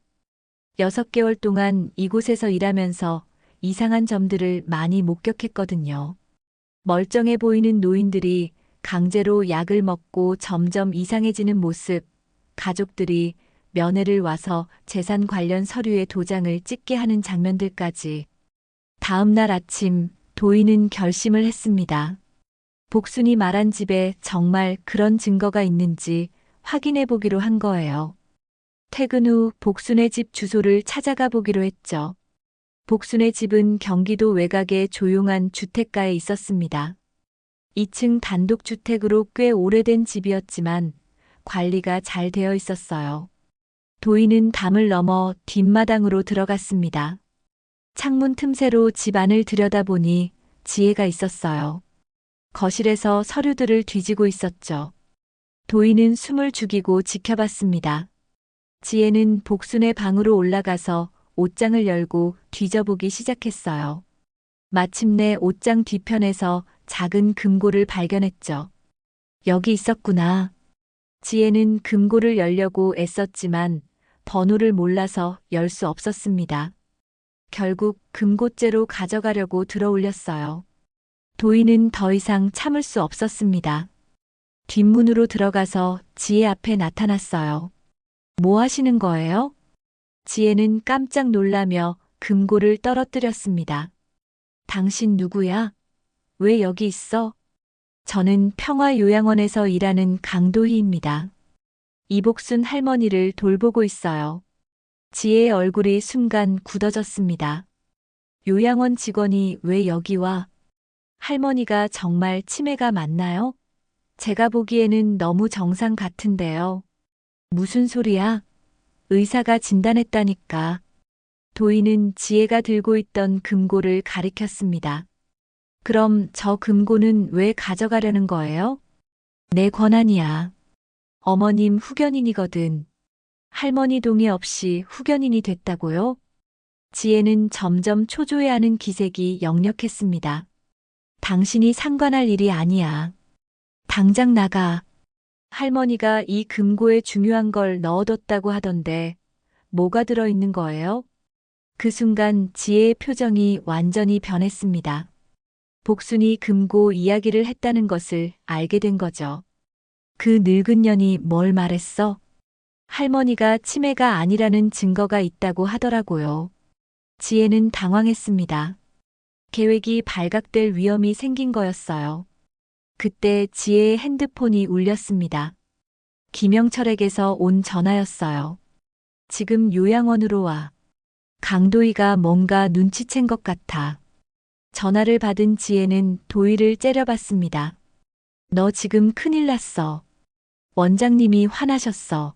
6개월 동안 이곳에서 일하면서 이상한 점들을 많이 목격했거든요. 멀쩡해 보이는 노인들이 강제로 약을 먹고 점점 이상해지는 모습, 가족들이 면회를 와서 재산 관련 서류에 도장을 찍게 하는 장면들까지. 다음 날 아침 도희는 결심을 했습니다. 복순이 말한 집에 정말 그런 증거가 있는지 확인해 보기로 한 거예요. 퇴근 후 복순의 집 주소를 찾아가 보기로 했죠. 복순의 집은 경기도 외곽의 조용한 주택가에 있었습니다. 2층 단독주택으로 꽤 오래된 집이었지만 관리가 잘 되어 있었어요. 도희는 담을 넘어 뒷마당으로 들어갔습니다. 창문 틈새로 집 안을 들여다보니 지혜가 있었어요. 거실에서 서류들을 뒤지고 있었죠. 도희는 숨을 죽이고 지켜봤습니다. 지혜는 복순의 방으로 올라가서 옷장을 열고 뒤져보기 시작했어요. 마침내 옷장 뒤편에서 작은 금고를 발견했죠. 여기 있었구나. 지혜는 금고를 열려고 애썼지만 번호를 몰라서 열 수 없었습니다. 결국 금고째로 가져가려고 들어올렸어요. 도희는 더 이상 참을 수 없었습니다. 뒷문으로 들어가서 지혜 앞에 나타났어요. 뭐 하시는 거예요? 지혜는 깜짝 놀라며 금고를 떨어뜨렸습니다. 당신 누구야? 왜 여기 있어? 저는 평화요양원에서 일하는 강도희입니다. 이복순 할머니를 돌보고 있어요. 지혜의 얼굴이 순간 굳어졌습니다. 요양원 직원이 왜 여기 와? 할머니가 정말 치매가 맞나요? 제가 보기에는 너무 정상 같은데요. 무슨 소리야? 의사가 진단했다니까. 도희는 지혜가 들고 있던 금고를 가리켰습니다. 그럼 저 금고는 왜 가져가려는 거예요? 내 권한이야. 어머님 후견인이거든. 할머니 동의 없이 후견인이 됐다고요? 지혜는 점점 초조해하는 기색이 역력했습니다. 당신이 상관할 일이 아니야. 당장 나가. 할머니가 이 금고에 중요한 걸 넣어뒀다고 하던데 뭐가 들어있는 거예요? 그 순간 지혜의 표정이 완전히 변했습니다. 복순이 금고 이야기를 했다는 것을 알게 된 거죠. 그 늙은 년이 뭘 말했어? 할머니가 치매가 아니라는 증거가 있다고 하더라고요. 지혜는 당황했습니다. 계획이 발각될 위험이 생긴 거였어요. 그때 지혜의 핸드폰이 울렸습니다. 김영철에게서 온 전화였어요. 지금 요양원으로 와. 강도희가 뭔가 눈치챈 것 같아. 전화를 받은 지혜는 도희를 째려봤습니다. 너 지금 큰일 났어. 원장님이 화나셨어.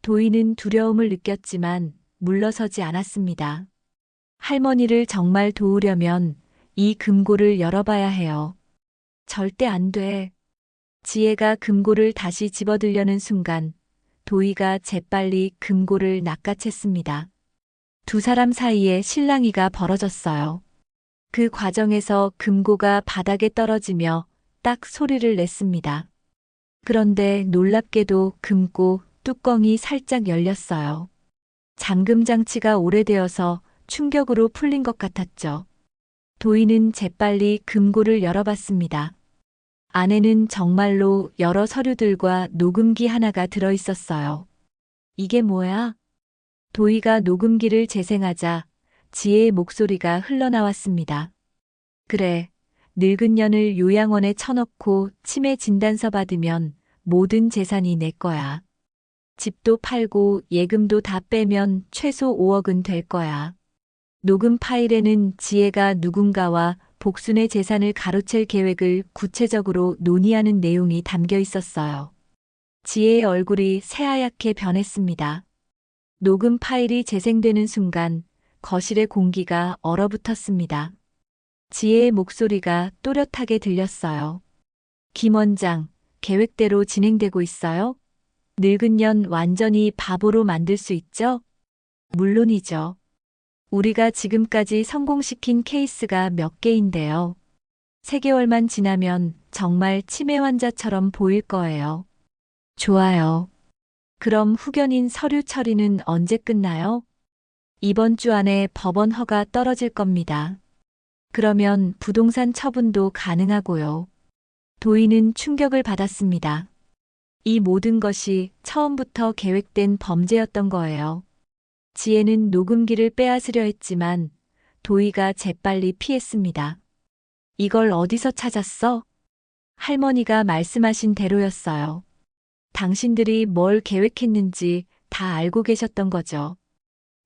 도희는 두려움을 느꼈지만 물러서지 않았습니다. 할머니를 정말 도우려면 이 금고를 열어봐야 해요. 절대 안 돼. 지혜가 금고를 다시 집어들려는 순간 도희가 재빨리 금고를 낚아챘습니다. 두 사람 사이에 실랑이가 벌어졌어요. 그 과정에서 금고가 바닥에 떨어지며 딱 소리를 냈습니다. 그런데 놀랍게도 금고 뚜껑이 살짝 열렸어요. 잠금 장치가 오래되어서 충격으로 풀린 것 같았죠. 도희는 재빨리 금고를 열어봤습니다. 안에는 정말로 여러 서류들과 녹음기 하나가 들어 있었어요. 이게 뭐야? 도희가 녹음기를 재생하자 지혜의 목소리가 흘러나왔습니다. 그래, 늙은 년을 요양원에 쳐넣고 치매 진단서 받으면 모든 재산이 내 거야. 집도 팔고 예금도 다 빼면 최소 5억은 될 거야. 녹음 파일에는 지혜가 누군가와 복순의 재산을 가로챌 계획을 구체적으로 논의하는 내용이 담겨 있었어요. 지혜의 얼굴이 새하얗게 변했습니다. 녹음 파일이 재생되는 순간 거실의 공기가 얼어붙었습니다. 지혜의 목소리가 또렷하게 들렸어요. 김 원장, 계획대로 진행되고 있어요? 늙은 년 완전히 바보로 만들 수 있죠? 물론이죠. 우리가 지금까지 성공시킨 케이스가 몇 개인데요. 3개월만 지나면 정말 치매 환자처럼 보일 거예요. 좋아요. 그럼 후견인 서류 처리는 언제 끝나요? 이번 주 안에 법원 허가 떨어질 겁니다. 그러면 부동산 처분도 가능하고요. 도희는 충격을 받았습니다. 이 모든 것이 처음부터 계획된 범죄였던 거예요. 지혜는 녹음기를 빼앗으려 했지만 도희가 재빨리 피했습니다. 이걸 어디서 찾았어? 할머니가 말씀하신 대로였어요. 당신들이 뭘 계획했는지 다 알고 계셨던 거죠.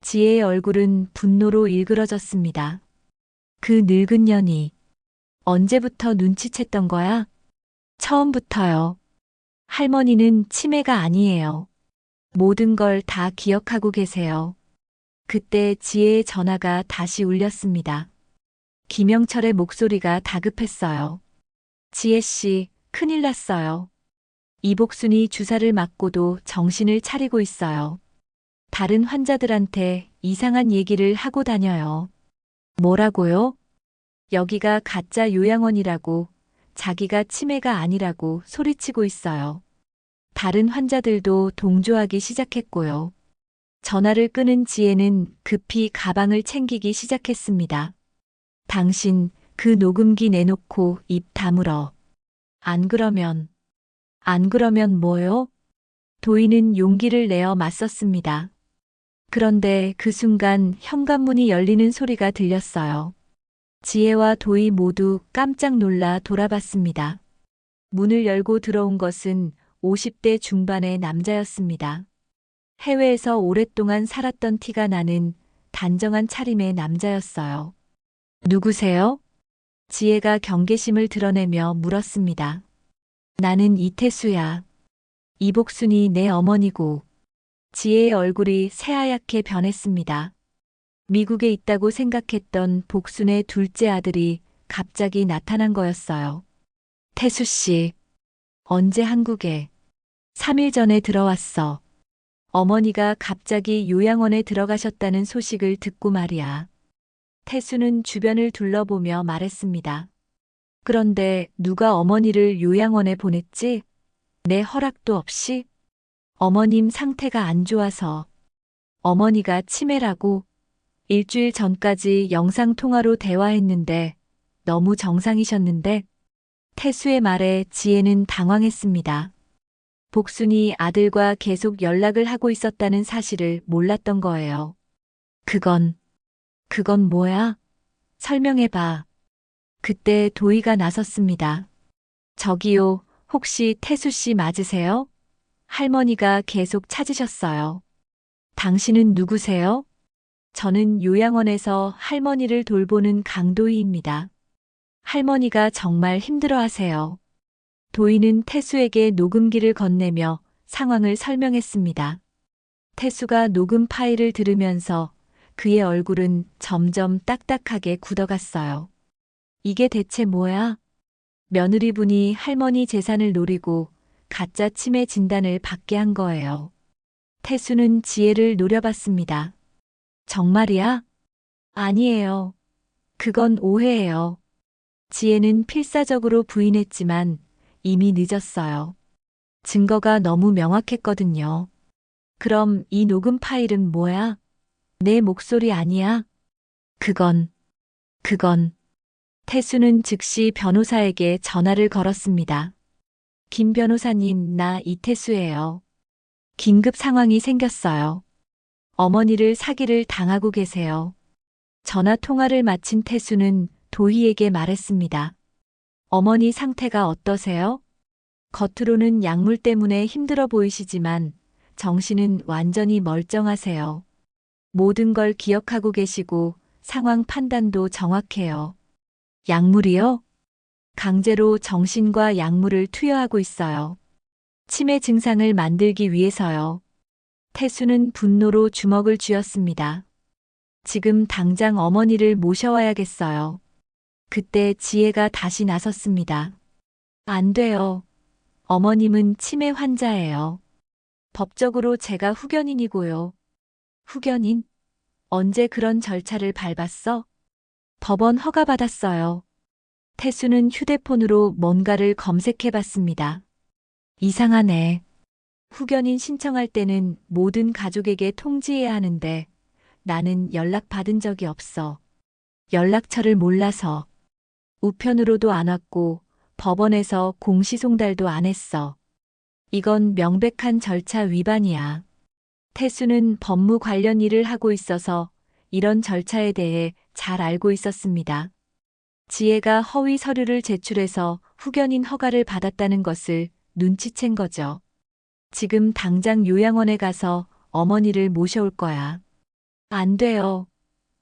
지혜의 얼굴은 분노로 일그러졌습니다. 그 늙은 년이 언제부터 눈치챘던 거야? 처음부터요. 할머니는 치매가 아니에요. 모든 걸 다 기억하고 계세요. 그때 지혜의 전화가 다시 울렸습니다. 김영철의 목소리가 다급했어요. 지혜 씨, 큰일 났어요. 이복순이 주사를 맞고도 정신을 차리고 있어요. 다른 환자들한테 이상한 얘기를 하고 다녀요. 뭐라고요? 여기가 가짜 요양원이라고, 자기가 치매가 아니라고 소리치고 있어요. 다른 환자들도 동조하기 시작했고요. 전화를 끊은 지혜는 급히 가방을 챙기기 시작했습니다. 당신 그 녹음기 내놓고 입 다물어. 안 그러면 뭐요? 도희는 용기를 내어 맞섰습니다. 그런데 그 순간 현관문이 열리는 소리가 들렸어요. 지혜와 도희 모두 깜짝 놀라 돌아봤습니다. 문을 열고 들어온 것은 50대 중반의 남자였습니다. 해외에서 오랫동안 살았던 티가 나는 단정한 차림의 남자였어요. 누구세요? 지혜가 경계심을 드러내며 물었습니다. 나는 이태수야. 이복순이 내 어머니고. 지혜의 얼굴이 새하얗게 변했습니다. 미국에 있다고 생각했던 복순의 둘째 아들이 갑자기 나타난 거였어요. 태수 씨, 언제 한국에? 3일 전에 들어왔어. 어머니가 갑자기 요양원에 들어가셨다는 소식을 듣고 말이야. 태수는 주변을 둘러보며 말했습니다. 그런데 누가 어머니를 요양원에 보냈지? 내 허락도 없이? 어머님 상태가 안 좋아서. 어머니가 치매라고. 일주일 전까지 영상통화로 대화했는데 너무 정상이셨는데? 태수의 말에 지혜는 당황했습니다. 복순이 아들과 계속 연락을 하고 있었다는 사실을 몰랐던 거예요. 그건 뭐야? 설명해봐. 그때 도희가 나섰습니다. 저기요, 혹시 태수 씨 맞으세요? 할머니가 계속 찾으셨어요. 당신은 누구세요? 저는 요양원에서 할머니를 돌보는 강도희입니다. 할머니가 정말 힘들어하세요. 도희는 태수에게 녹음기를 건네며 상황을 설명했습니다. 태수가 녹음 파일을 들으면서 그의 얼굴은 점점 딱딱하게 굳어갔어요. 이게 대체 뭐야? 며느리분이 할머니 재산을 노리고 가짜 치매 진단을 받게 한 거예요. 태수는 지혜를 노려봤습니다. 정말이야? 아니에요. 그건 오해예요. 지혜는 필사적으로 부인했지만 이미 늦었어요. 증거가 너무 명확했거든요. 그럼 이 녹음 파일은 뭐야? 내 목소리 아니야? 그건. 태수는 즉시 변호사에게 전화를 걸었습니다. 김 변호사님, 나 이태수예요. 긴급 상황이 생겼어요. 어머니를 사기를 당하고 계세요. 전화 통화를 마친 태수는 도희에게 말했습니다. 어머니 상태가 어떠세요? 겉으로는 약물 때문에 힘들어 보이시지만 정신은 완전히 멀쩡하세요. 모든 걸 기억하고 계시고 상황 판단도 정확해요. 약물이요? 강제로 정신과 약물을 투여하고 있어요. 치매 증상을 만들기 위해서요. 태수는 분노로 주먹을 쥐었습니다. 지금 당장 어머니를 모셔와야겠어요. 그때 지혜가 다시 나섰습니다. 안 돼요. 어머님은 치매 환자예요. 법적으로 제가 후견인이고요. 후견인? 언제 그런 절차를 밟았어? 법원 허가 받았어요. 태수는 휴대폰으로 뭔가를 검색해 봤습니다. 이상하네. 후견인 신청할 때는 모든 가족에게 통지해야 하는데 나는 연락받은 적이 없어. 연락처를 몰라서. 우편으로도 안 왔고 법원에서 공시송달도 안 했어. 이건 명백한 절차 위반이야. 태수는 법무 관련 일을 하고 있어서 이런 절차에 대해 잘 알고 있었습니다. 지혜가 허위 서류를 제출해서 후견인 허가를 받았다는 것을 눈치챈 거죠. 지금 당장 요양원에 가서 어머니를 모셔올 거야. 안 돼요.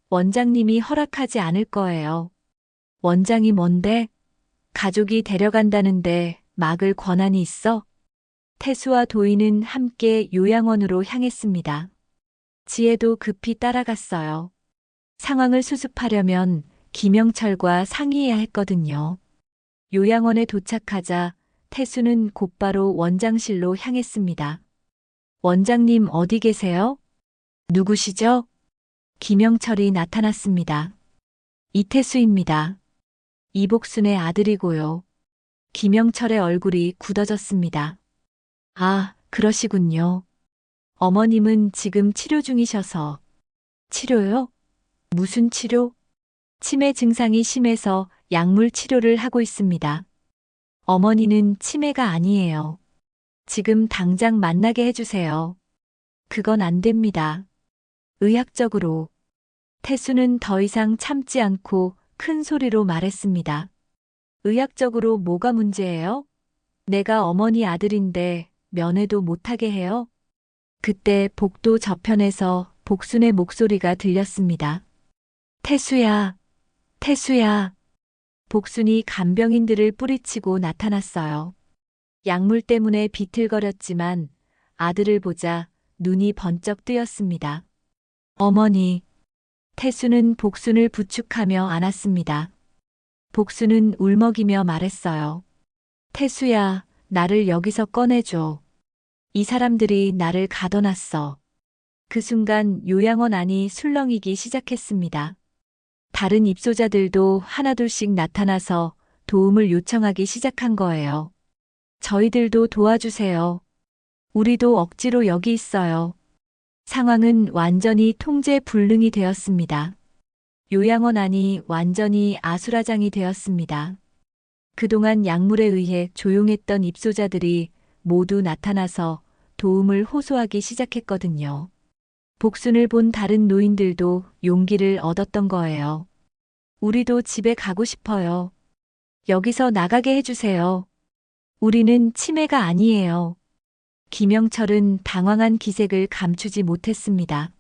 원장님이 허락하지 않을 거예요. 원장이 뭔데? 가족이 데려간다는데 막을 권한이 있어? 태수와 도희는 함께 요양원으로 향했습니다. 지혜도 급히 따라갔어요. 상황을 수습하려면 김영철과 상의해야 했거든요. 요양원에 도착하자 태수는 곧바로 원장실로 향했습니다. 원장님 어디 계세요? 누구시죠? 김영철이 나타났습니다. 이태수입니다. 이복순의 아들이고요. 김영철의 얼굴이 굳어졌습니다. 아, 그러시군요. 어머님은 지금 치료 중이셔서. 치료요? 무슨 치료? 치매 증상이 심해서 약물 치료를 하고 있습니다. 어머니는 치매가 아니에요. 지금 당장 만나게 해주세요. 그건 안 됩니다. 의학적으로. 태수는 더 이상 참지 않고 큰 소리로 말했습니다. 의학적으로 뭐가 문제예요? 내가 어머니 아들인데 면회도 못하게 해요? 그때 복도 저편에서 복순의 목소리가 들렸습니다. 태수야, 태수야. 복순이 간병인들을 뿌리치고 나타났어요. 약물 때문에 비틀거렸지만 아들을 보자 눈이 번쩍 뜨였습니다. 어머니. 태수는 복순을 부축하며 안았습니다. 복순은 울먹이며 말했어요. 태수야, 나를 여기서 꺼내줘. 이 사람들이 나를 가둬놨어. 그 순간 요양원 안이 술렁이기 시작했습니다. 다른 입소자들도 하나둘씩 나타나서 도움을 요청하기 시작한 거예요. 저희들도 도와주세요. 우리도 억지로 여기 있어요. 상황은 완전히 통제 불능이 되었습니다. 요양원 안이 완전히 아수라장이 되었습니다. 그동안 약물에 의해 조용했던 입소자들이 모두 나타나서 도움을 호소하기 시작했거든요. 복순을 본 다른 노인들도 용기를 얻었던 거예요. 우리도 집에 가고 싶어요. 여기서 나가게 해주세요. 우리는 치매가 아니에요. 김영철은 당황한 기색을 감추지 못했습니다.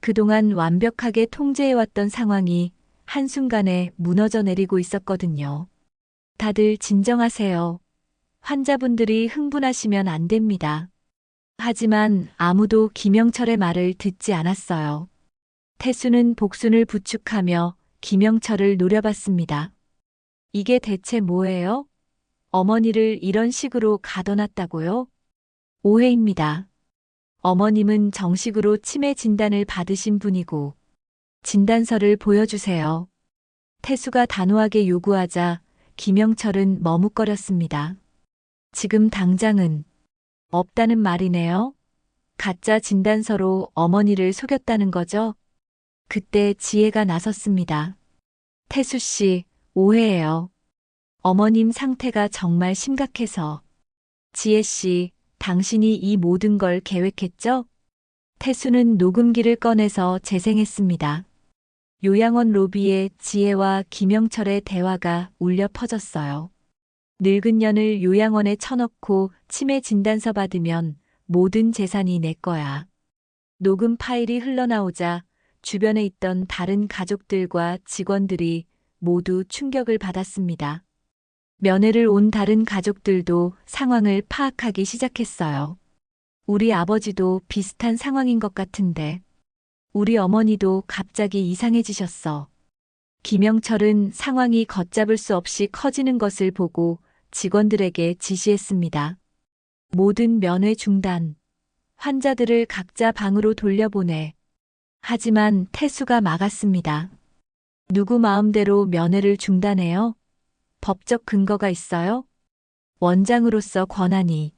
그동안 완벽하게 통제해왔던 상황이 한순간에 무너져 내리고 있었거든요. 다들 진정하세요. 환자분들이 흥분하시면 안 됩니다. 하지만 아무도 김영철의 말을 듣지 않았어요. 태수는 복순을 부축하며 김영철을 노려봤습니다. 이게 대체 뭐예요? 어머니를 이런 식으로 가둬놨다고요? 오해입니다. 어머님은 정식으로 치매 진단을 받으신 분이고 진단서를 보여주세요. 태수가 단호하게 요구하자 김영철은 머뭇거렸습니다. 지금 당장은 없다는 말이네요. 가짜 진단서로 어머니를 속였다는 거죠? 그때 지혜가 나섰습니다. 태수 씨, 오해예요. 어머님 상태가 정말 심각해서. 지혜 씨, 당신이 이 모든 걸 계획했죠? 태수는 녹음기를 꺼내서 재생했습니다. 요양원 로비에 지혜와 김영철의 대화가 울려 퍼졌어요. 늙은 년을 요양원에 쳐넣고 치매 진단서 받으면 모든 재산이 내 거야. 녹음 파일이 흘러나오자 주변에 있던 다른 가족들과 직원들이 모두 충격을 받았습니다. 면회를 온 다른 가족들도 상황을 파악하기 시작했어요. 우리 아버지도 비슷한 상황인 것 같은데. 우리 어머니도 갑자기 이상해지셨어. 김영철은 상황이 걷잡을 수 없이 커지는 것을 보고 직원들에게 지시했습니다. 모든 면회 중단. 환자들을 각자 방으로 돌려보내. 하지만 태수가 막았습니다. 누구 마음대로 면회를 중단해요? 법적 근거가 있어요? 원장으로서 권한이.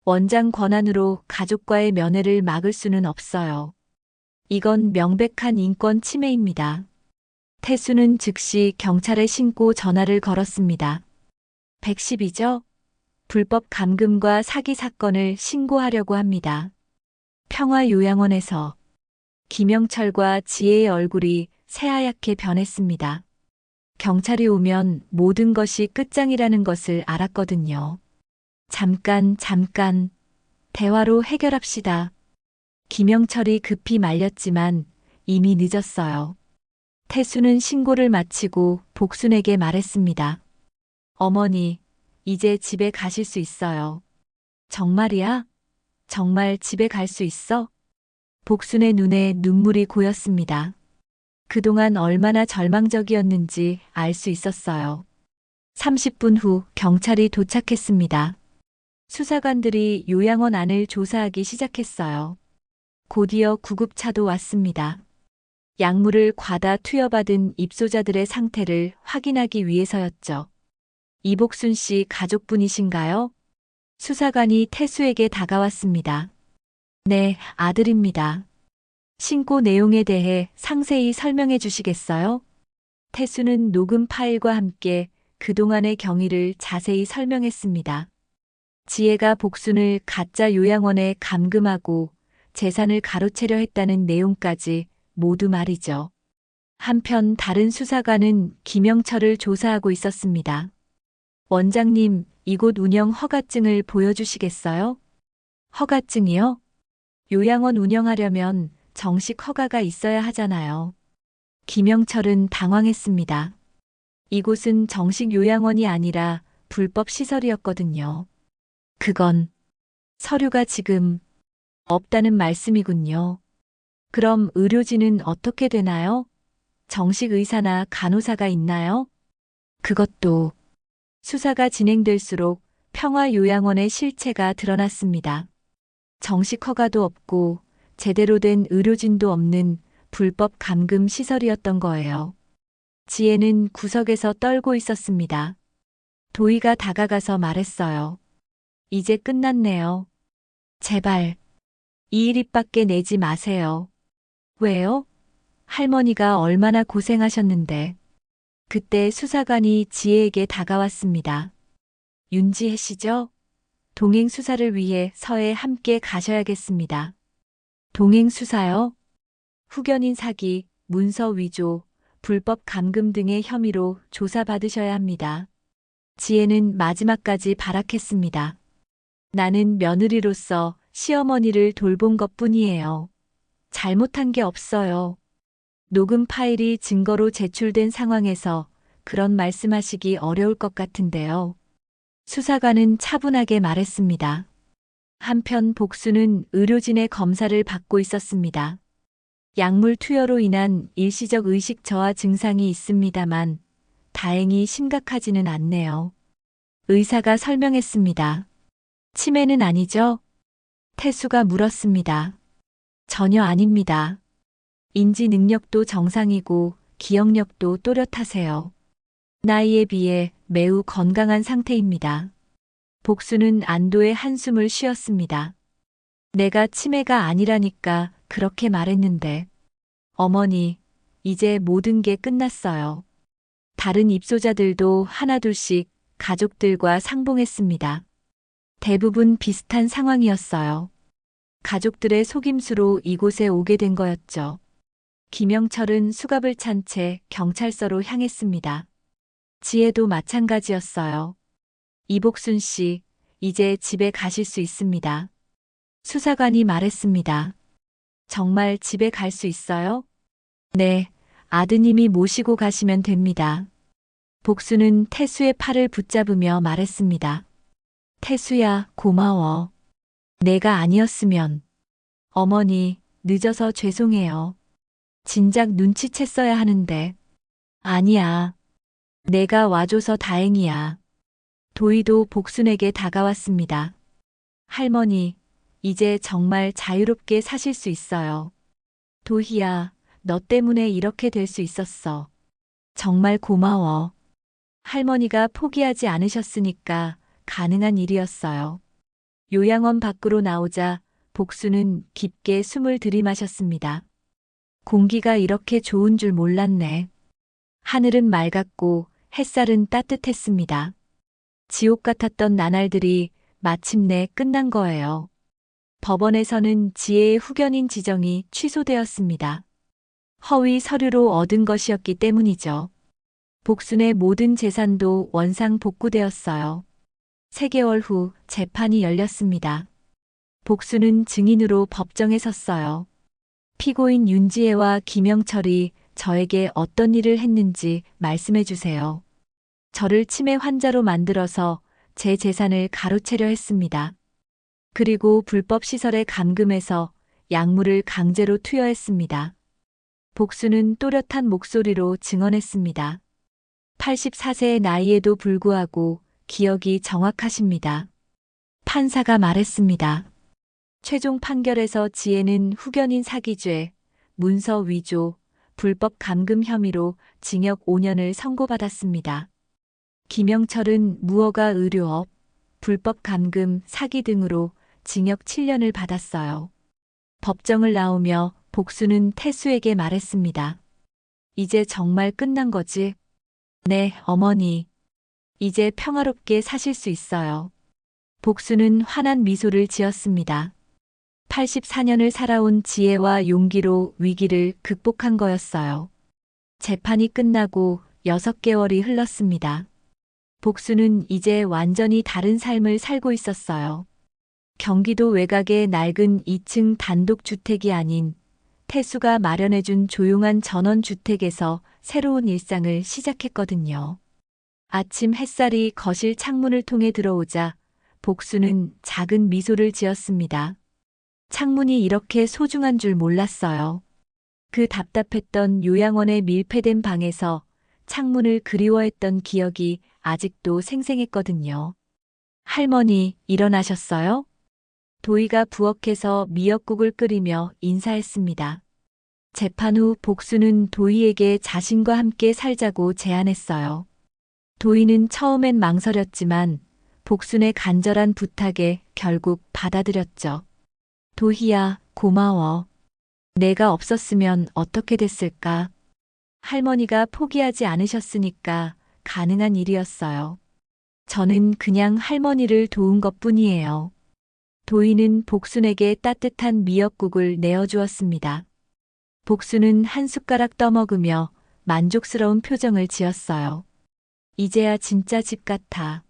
원장 권한으로 가족과의 면회를 막을 수는 없어요. 이건 명백한 인권 침해입니다. 태수는 즉시 경찰에 신고 전화를 걸었습니다. 110이죠? 불법 감금과 사기 사건을 신고하려고 합니다. 평화요양원에서 김영철과 지혜의 얼굴이 새하얗게 변했습니다. 경찰이 오면 모든 것이 끝장이라는 것을 알았거든요. 잠깐. 대화로 해결합시다. 김영철이 급히 말렸지만 이미 늦었어요. 태수는 신고를 마치고 복순에게 말했습니다. 어머니, 이제 집에 가실 수 있어요. 정말이야? 정말 집에 갈 수 있어? 복순의 눈에 눈물이 고였습니다. 그동안 얼마나 절망적이었는지 알 수 있었어요. 30분 후 경찰이 도착했습니다. 수사관들이 요양원 안을 조사하기 시작했어요. 곧이어 구급차도 왔습니다. 약물을 과다 투여받은 입소자들의 상태를 확인하기 위해서였죠. 이복순 씨 가족분이신가요? 수사관이 태수에게 다가왔습니다. 네, 아들입니다. 신고 내용에 대해 상세히 설명해 주시겠어요? 태수는 녹음 파일과 함께 그동안의 경위를 자세히 설명했습니다. 지혜가 복순을 가짜 요양원에 감금하고 재산을 가로채려 했다는 내용까지 모두 말이죠. 한편 다른 수사관은 김영철을 조사하고 있었습니다. 원장님, 이곳 운영 허가증을 보여주시겠어요? 허가증이요? 요양원 운영하려면 정식 허가가 있어야 하잖아요. 김영철은 당황했습니다. 이곳은 정식 요양원이 아니라 불법 시설이었거든요. 그건 서류가 지금 없다는 말씀이군요. 그럼 의료진은 어떻게 되나요? 정식 의사나 간호사가 있나요? 그것도 수사가 진행될수록 평화요양원의 실체가 드러났습니다. 정식 허가도 없고 제대로 된 의료진도 없는 불법 감금 시설이었던 거예요. 지혜는 구석에서 떨고 있었습니다. 도희가 다가가서 말했어요. 이제 끝났네요. 제발 2일입밖에 내지 마세요. 왜요? 할머니가 얼마나 고생하셨는데. 그때 수사관이 지혜에게 다가왔습니다. 윤지혜 씨죠? 동행 수사를 위해 서에 함께 가셔야겠습니다. 동행 수사요? 후견인 사기, 문서 위조, 불법 감금 등의 혐의로 조사받으셔야 합니다. 지혜는 마지막까지 발악했습니다. 나는 며느리로서 시어머니를 돌본 것뿐이에요. 잘못한 게 없어요. 녹음 파일이 증거로 제출된 상황에서 그런 말씀하시기 어려울 것 같은데요. 수사관은 차분하게 말했습니다. 한편 복수는 의료진의 검사를 받고 있었습니다. 약물 투여로 인한 일시적 의식 저하 증상이 있습니다만 다행히 심각하지는 않네요. 의사가 설명했습니다. 치매는 아니죠? 태수가 물었습니다. 전혀 아닙니다. 인지 능력도 정상이고 기억력도 또렷하세요. 나이에 비해 매우 건강한 상태입니다. 복수는 안도의 한숨을 쉬었습니다. 내가 치매가 아니라니까 그렇게 말했는데. 어머니, 이제 모든 게 끝났어요. 다른 입소자들도 하나둘씩 가족들과 상봉했습니다. 대부분 비슷한 상황이었어요. 가족들의 속임수로 이곳에 오게 된 거였죠. 김영철은 수갑을 찬 채 경찰서로 향했습니다. 지혜도 마찬가지였어요. 이복순 씨, 이제 집에 가실 수 있습니다. 수사관이 말했습니다. 정말 집에 갈 수 있어요? 네, 아드님이 모시고 가시면 됩니다. 복수는 태수의 팔을 붙잡으며 말했습니다. 태수야, 고마워. 내가 아니었으면. 어머니, 늦어서 죄송해요. 진작 눈치챘어야 하는데. 아니야. 내가 와줘서 다행이야. 도희도 복순에게 다가왔습니다. 할머니, 이제 정말 자유롭게 사실 수 있어요. 도희야, 너 때문에 이렇게 될 수 있었어. 정말 고마워. 할머니가 포기하지 않으셨으니까 가능한 일이었어요. 요양원 밖으로 나오자 복수는 깊게 숨을 들이마셨습니다. 공기가 이렇게 좋은 줄 몰랐네. 하늘은 맑았고 햇살은 따뜻했습니다. 지옥 같았던 나날들이 마침내 끝난 거예요. 법원에서는 지혜의 후견인 지정이 취소되었습니다. 허위 서류로 얻은 것이었기 때문이죠. 복순의 모든 재산도 원상 복구되었어요. 3개월 후 재판이 열렸습니다. 복수는 증인으로 법정에 섰어요. 피고인 윤지혜와 김영철이 저에게 어떤 일을 했는지 말씀해 주세요. 저를 치매 환자로 만들어서 제 재산을 가로채려 했습니다. 그리고 불법 시설에 감금해서 약물을 강제로 투여했습니다. 복수는 또렷한 목소리로 증언했습니다. 84세의 나이에도 불구하고 기억이 정확하십니다. 판사가 말했습니다. 최종 판결에서 지혜는 후견인 사기죄, 문서 위조, 불법 감금 혐의로 징역 5년을 선고받았습니다. 김영철은 무허가 의료업, 불법 감금, 사기 등으로 징역 7년을 받았어요. 법정을 나오며 복수는 태수에게 말했습니다. 이제 정말 끝난 거지? 네, 어머니. 이제 평화롭게 사실 수 있어요. 복수는 환한 미소를 지었습니다. 84년을 살아온 지혜와 용기로 위기를 극복한 거였어요. 재판이 끝나고 6개월이 흘렀습니다. 복수는 이제 완전히 다른 삶을 살고 있었어요. 경기도 외곽의 낡은 2층 단독주택이 아닌 태수가 마련해준 조용한 전원주택에서 새로운 일상을 시작했거든요. 아침 햇살이 거실 창문을 통해 들어오자 복수는 작은 미소를 지었습니다. 창문이 이렇게 소중한 줄 몰랐어요. 그 답답했던 요양원의 밀폐된 방에서 창문을 그리워했던 기억이 아직도 생생했거든요. 할머니, 일어나셨어요? 도희가 부엌에서 미역국을 끓이며 인사했습니다. 재판 후 복수는 도희에게 자신과 함께 살자고 제안했어요. 도희는 처음엔 망설였지만 복순의 간절한 부탁에 결국 받아들였죠. 도희야, 고마워. 내가 없었으면 어떻게 됐을까? 할머니가 포기하지 않으셨으니까 가능한 일이었어요. 저는 그냥 할머니를 도운 것뿐이에요. 도희는 복순에게 따뜻한 미역국을 내어주었습니다. 복순은 한 숟가락 떠먹으며 만족스러운 표정을 지었어요. 이제야 진짜 집 같아.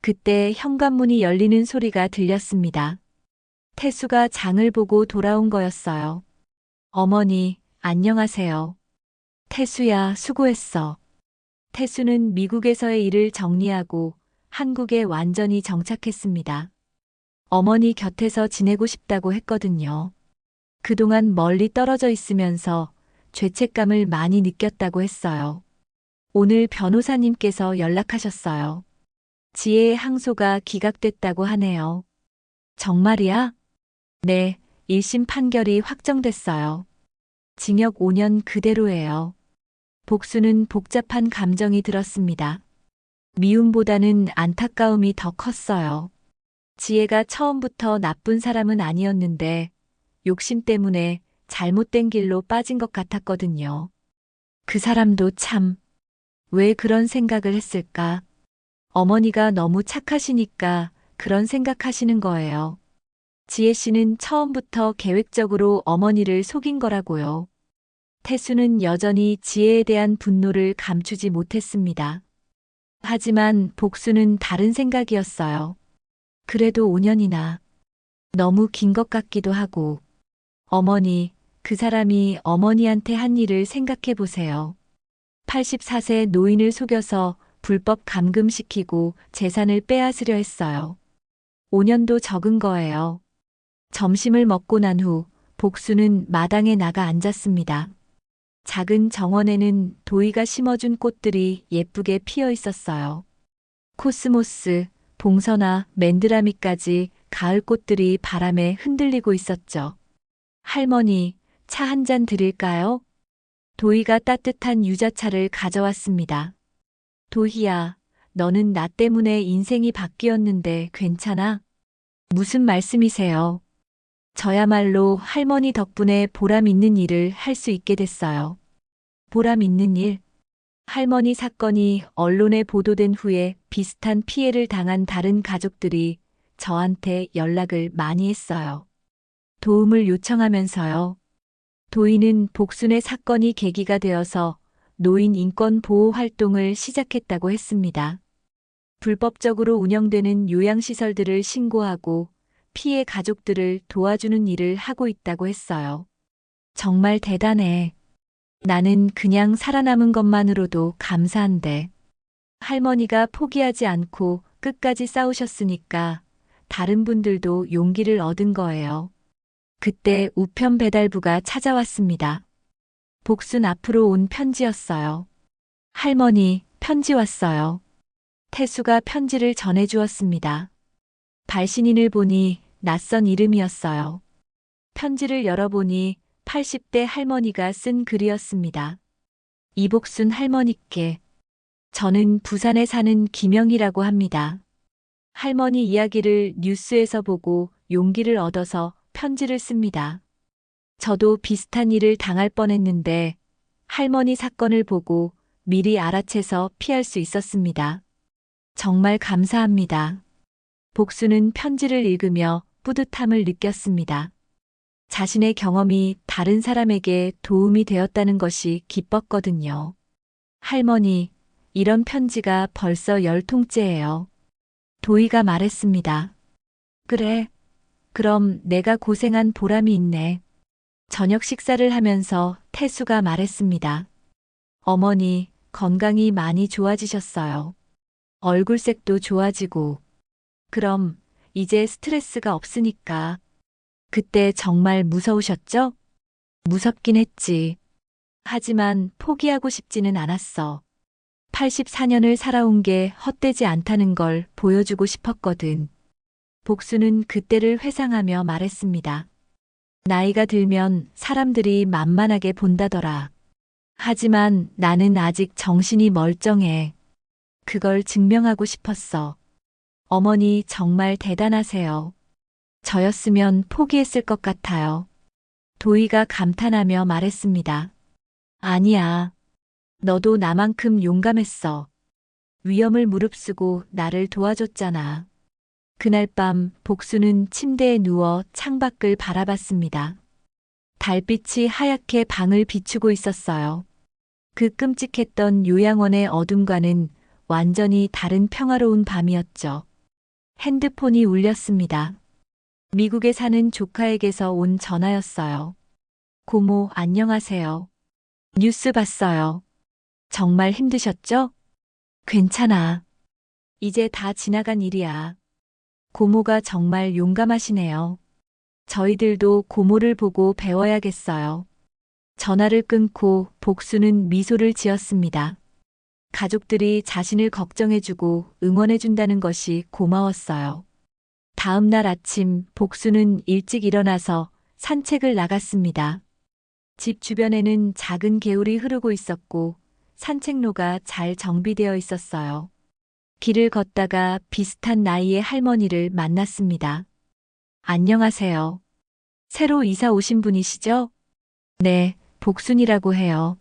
그때 현관문이 열리는 소리가 들렸습니다. 태수가 장을 보고 돌아온 거였어요. 어머니, 안녕하세요. 태수야, 수고했어. 태수는 미국에서의 일을 정리하고 한국에 완전히 정착했습니다. 어머니 곁에서 지내고 싶다고 했거든요. 그동안 멀리 떨어져 있으면서 죄책감을 많이 느꼈다고 했어요. 오늘 변호사님께서 연락하셨어요. 지혜의 항소가 기각됐다고 하네요. 정말이야? 네, 1심 판결이 확정됐어요. 징역 5년 그대로예요. 복수는 복잡한 감정이 들었습니다. 미움보다는 안타까움이 더 컸어요. 지혜가 처음부터 나쁜 사람은 아니었는데 욕심 때문에 잘못된 길로 빠진 것 같았거든요. 그 사람도 참, 왜 그런 생각을 했을까? 어머니가 너무 착하시니까 그런 생각하시는 거예요. 지혜 씨는 처음부터 계획적으로 어머니를 속인 거라고요. 태수는 여전히 지혜에 대한 분노를 감추지 못했습니다. 하지만 복수는 다른 생각이었어요. 그래도 5년이나 너무 긴 것 같기도 하고. 어머니, 그 사람이 어머니한테 한 일을 생각해 보세요. 84세 노인을 속여서 불법 감금시키고 재산을 빼앗으려 했어요. 5년도 적은 거예요. 점심을 먹고 난 후 복수는 마당에 나가 앉았습니다. 작은 정원에는 도희가 심어준 꽃들이 예쁘게 피어 있었어요. 코스모스, 봉선화, 맨드라미까지 가을 꽃들이 바람에 흔들리고 있었죠. 할머니, 차 한 잔 드릴까요? 도희가 따뜻한 유자차를 가져왔습니다. 도희야, 너는 나 때문에 인생이 바뀌었는데 괜찮아? 무슨 말씀이세요? 저야말로 할머니 덕분에 보람 있는 일을 할 수 있게 됐어요. 보람 있는 일? 할머니 사건이 언론에 보도된 후에 비슷한 피해를 당한 다른 가족들이 저한테 연락을 많이 했어요. 도움을 요청하면서요. 도희는 복순의 사건이 계기가 되어서 노인 인권 보호 활동을 시작했다고 했습니다. 불법적으로 운영되는 요양시설들을 신고하고 피해 가족들을 도와주는 일을 하고 있다고 했어요. 정말 대단해. 나는 그냥 살아남은 것만으로도 감사한데. 할머니가 포기하지 않고 끝까지 싸우셨으니까 다른 분들도 용기를 얻은 거예요. 그때 우편 배달부가 찾아왔습니다. 복순 앞으로 온 편지였어요. 할머니, 편지 왔어요. 태수가 편지를 전해주었습니다. 발신인을 보니 낯선 이름이었어요. 편지를 열어보니 80대 할머니가 쓴 글이었습니다. 이복순 할머니께, 저는 부산에 사는 김영이라고 합니다. 할머니 이야기를 뉴스에서 보고 용기를 얻어서 편지를 씁니다. 저도 비슷한 일을 당할 뻔했는데 할머니 사건을 보고 미리 알아채서 피할 수 있었습니다. 정말 감사합니다. 복수는 편지를 읽으며 뿌듯함을 느꼈습니다. 자신의 경험이 다른 사람에게 도움이 되었다는 것이 기뻤거든요. 할머니, 이런 편지가 벌써 10통째예요. 도희가 말했습니다. 그래, 그럼 내가 고생한 보람이 있네. 저녁 식사를 하면서 태수가 말했습니다. 어머니, 건강이 많이 좋아지셨어요. 얼굴색도 좋아지고. 그럼 이제 스트레스가 없으니까. 그때 정말 무서우셨죠? 무섭긴 했지. 하지만 포기하고 싶지는 않았어. 84년을 살아온 게 헛되지 않다는 걸 보여주고 싶었거든. 복수는 그때를 회상하며 말했습니다. 나이가 들면 사람들이 만만하게 본다더라. 하지만 나는 아직 정신이 멀쩡해. 그걸 증명하고 싶었어. 어머니 정말 대단하세요. 저였으면 포기했을 것 같아요. 도희가 감탄하며 말했습니다. 아니야. 너도 나만큼 용감했어. 위험을 무릅쓰고 나를 도와줬잖아. 그날 밤 복수는 침대에 누워 창밖을 바라봤습니다. 달빛이 하얗게 방을 비추고 있었어요. 그 끔찍했던 요양원의 어둠과는 완전히 다른 평화로운 밤이었죠. 핸드폰이 울렸습니다. 미국에 사는 조카에게서 온 전화였어요. 고모, 안녕하세요. 뉴스 봤어요. 정말 힘드셨죠? 괜찮아. 이제 다 지나간 일이야. 고모가 정말 용감하시네요. 저희들도 고모를 보고 배워야겠어요. 전화를 끊고 복수는 미소를 지었습니다. 가족들이 자신을 걱정해주고 응원해준다는 것이 고마웠어요. 다음 날 아침 복수는 일찍 일어나서 산책을 나갔습니다. 집 주변에는 작은 개울이 흐르고 있었고 산책로가 잘 정비되어 있었어요. 길을 걷다가 비슷한 나이의 할머니를 만났습니다. 안녕하세요. 새로 이사 오신 분이시죠? 네, 복순이라고 해요.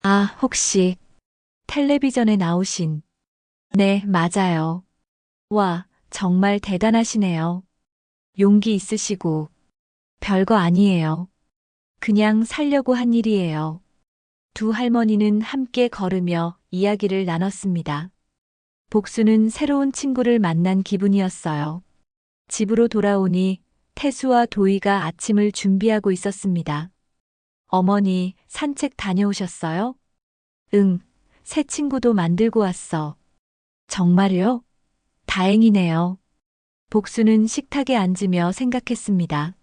아, 혹시 텔레비전에 나오신. 네, 맞아요. 와, 정말 대단하시네요. 용기 있으시고. 별거 아니에요. 그냥 살려고 한 일이에요. 두 할머니는 함께 걸으며 이야기를 나눴습니다. 복수는 새로운 친구를 만난 기분이었어요. 집으로 돌아오니 태수와 도희가 아침을 준비하고 있었습니다. 어머니, 산책 다녀오셨어요? 응, 새 친구도 만들고 왔어. 정말요? 다행이네요. 복수는 식탁에 앉으며 생각했습니다.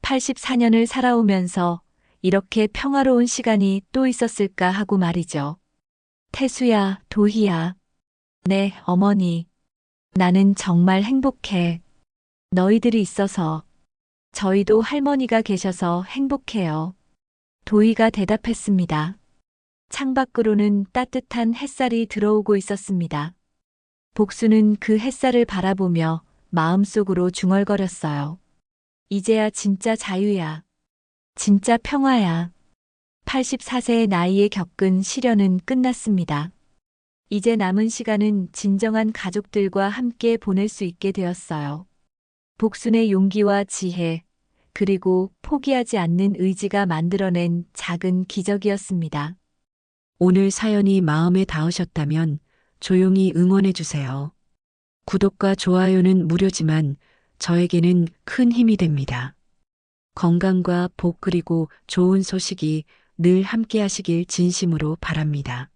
84년을 살아오면서 이렇게 평화로운 시간이 또 있었을까 하고 말이죠. 태수야, 도희야. 네, 어머니. 나는 정말 행복해. 너희들이 있어서. 저희도 할머니가 계셔서 행복해요. 도희가 대답했습니다. 창밖으로는 따뜻한 햇살이 들어오고 있었습니다. 복수는 그 햇살을 바라보며 마음속으로 중얼거렸어요. 이제야 진짜 자유야. 진짜 평화야. 84세의 나이에 겪은 시련은 끝났습니다. 이제 남은 시간은 진정한 가족들과 함께 보낼 수 있게 되었어요. 복순의 용기와 지혜, 그리고 포기하지 않는 의지가 만들어낸 작은 기적이었습니다. 오늘 사연이 마음에 닿으셨다면 조용히 응원해 주세요. 구독과 좋아요는 무료지만 저에게는 큰 힘이 됩니다. 건강과 복 그리고 좋은 소식이 늘 함께 하시길 진심으로 바랍니다.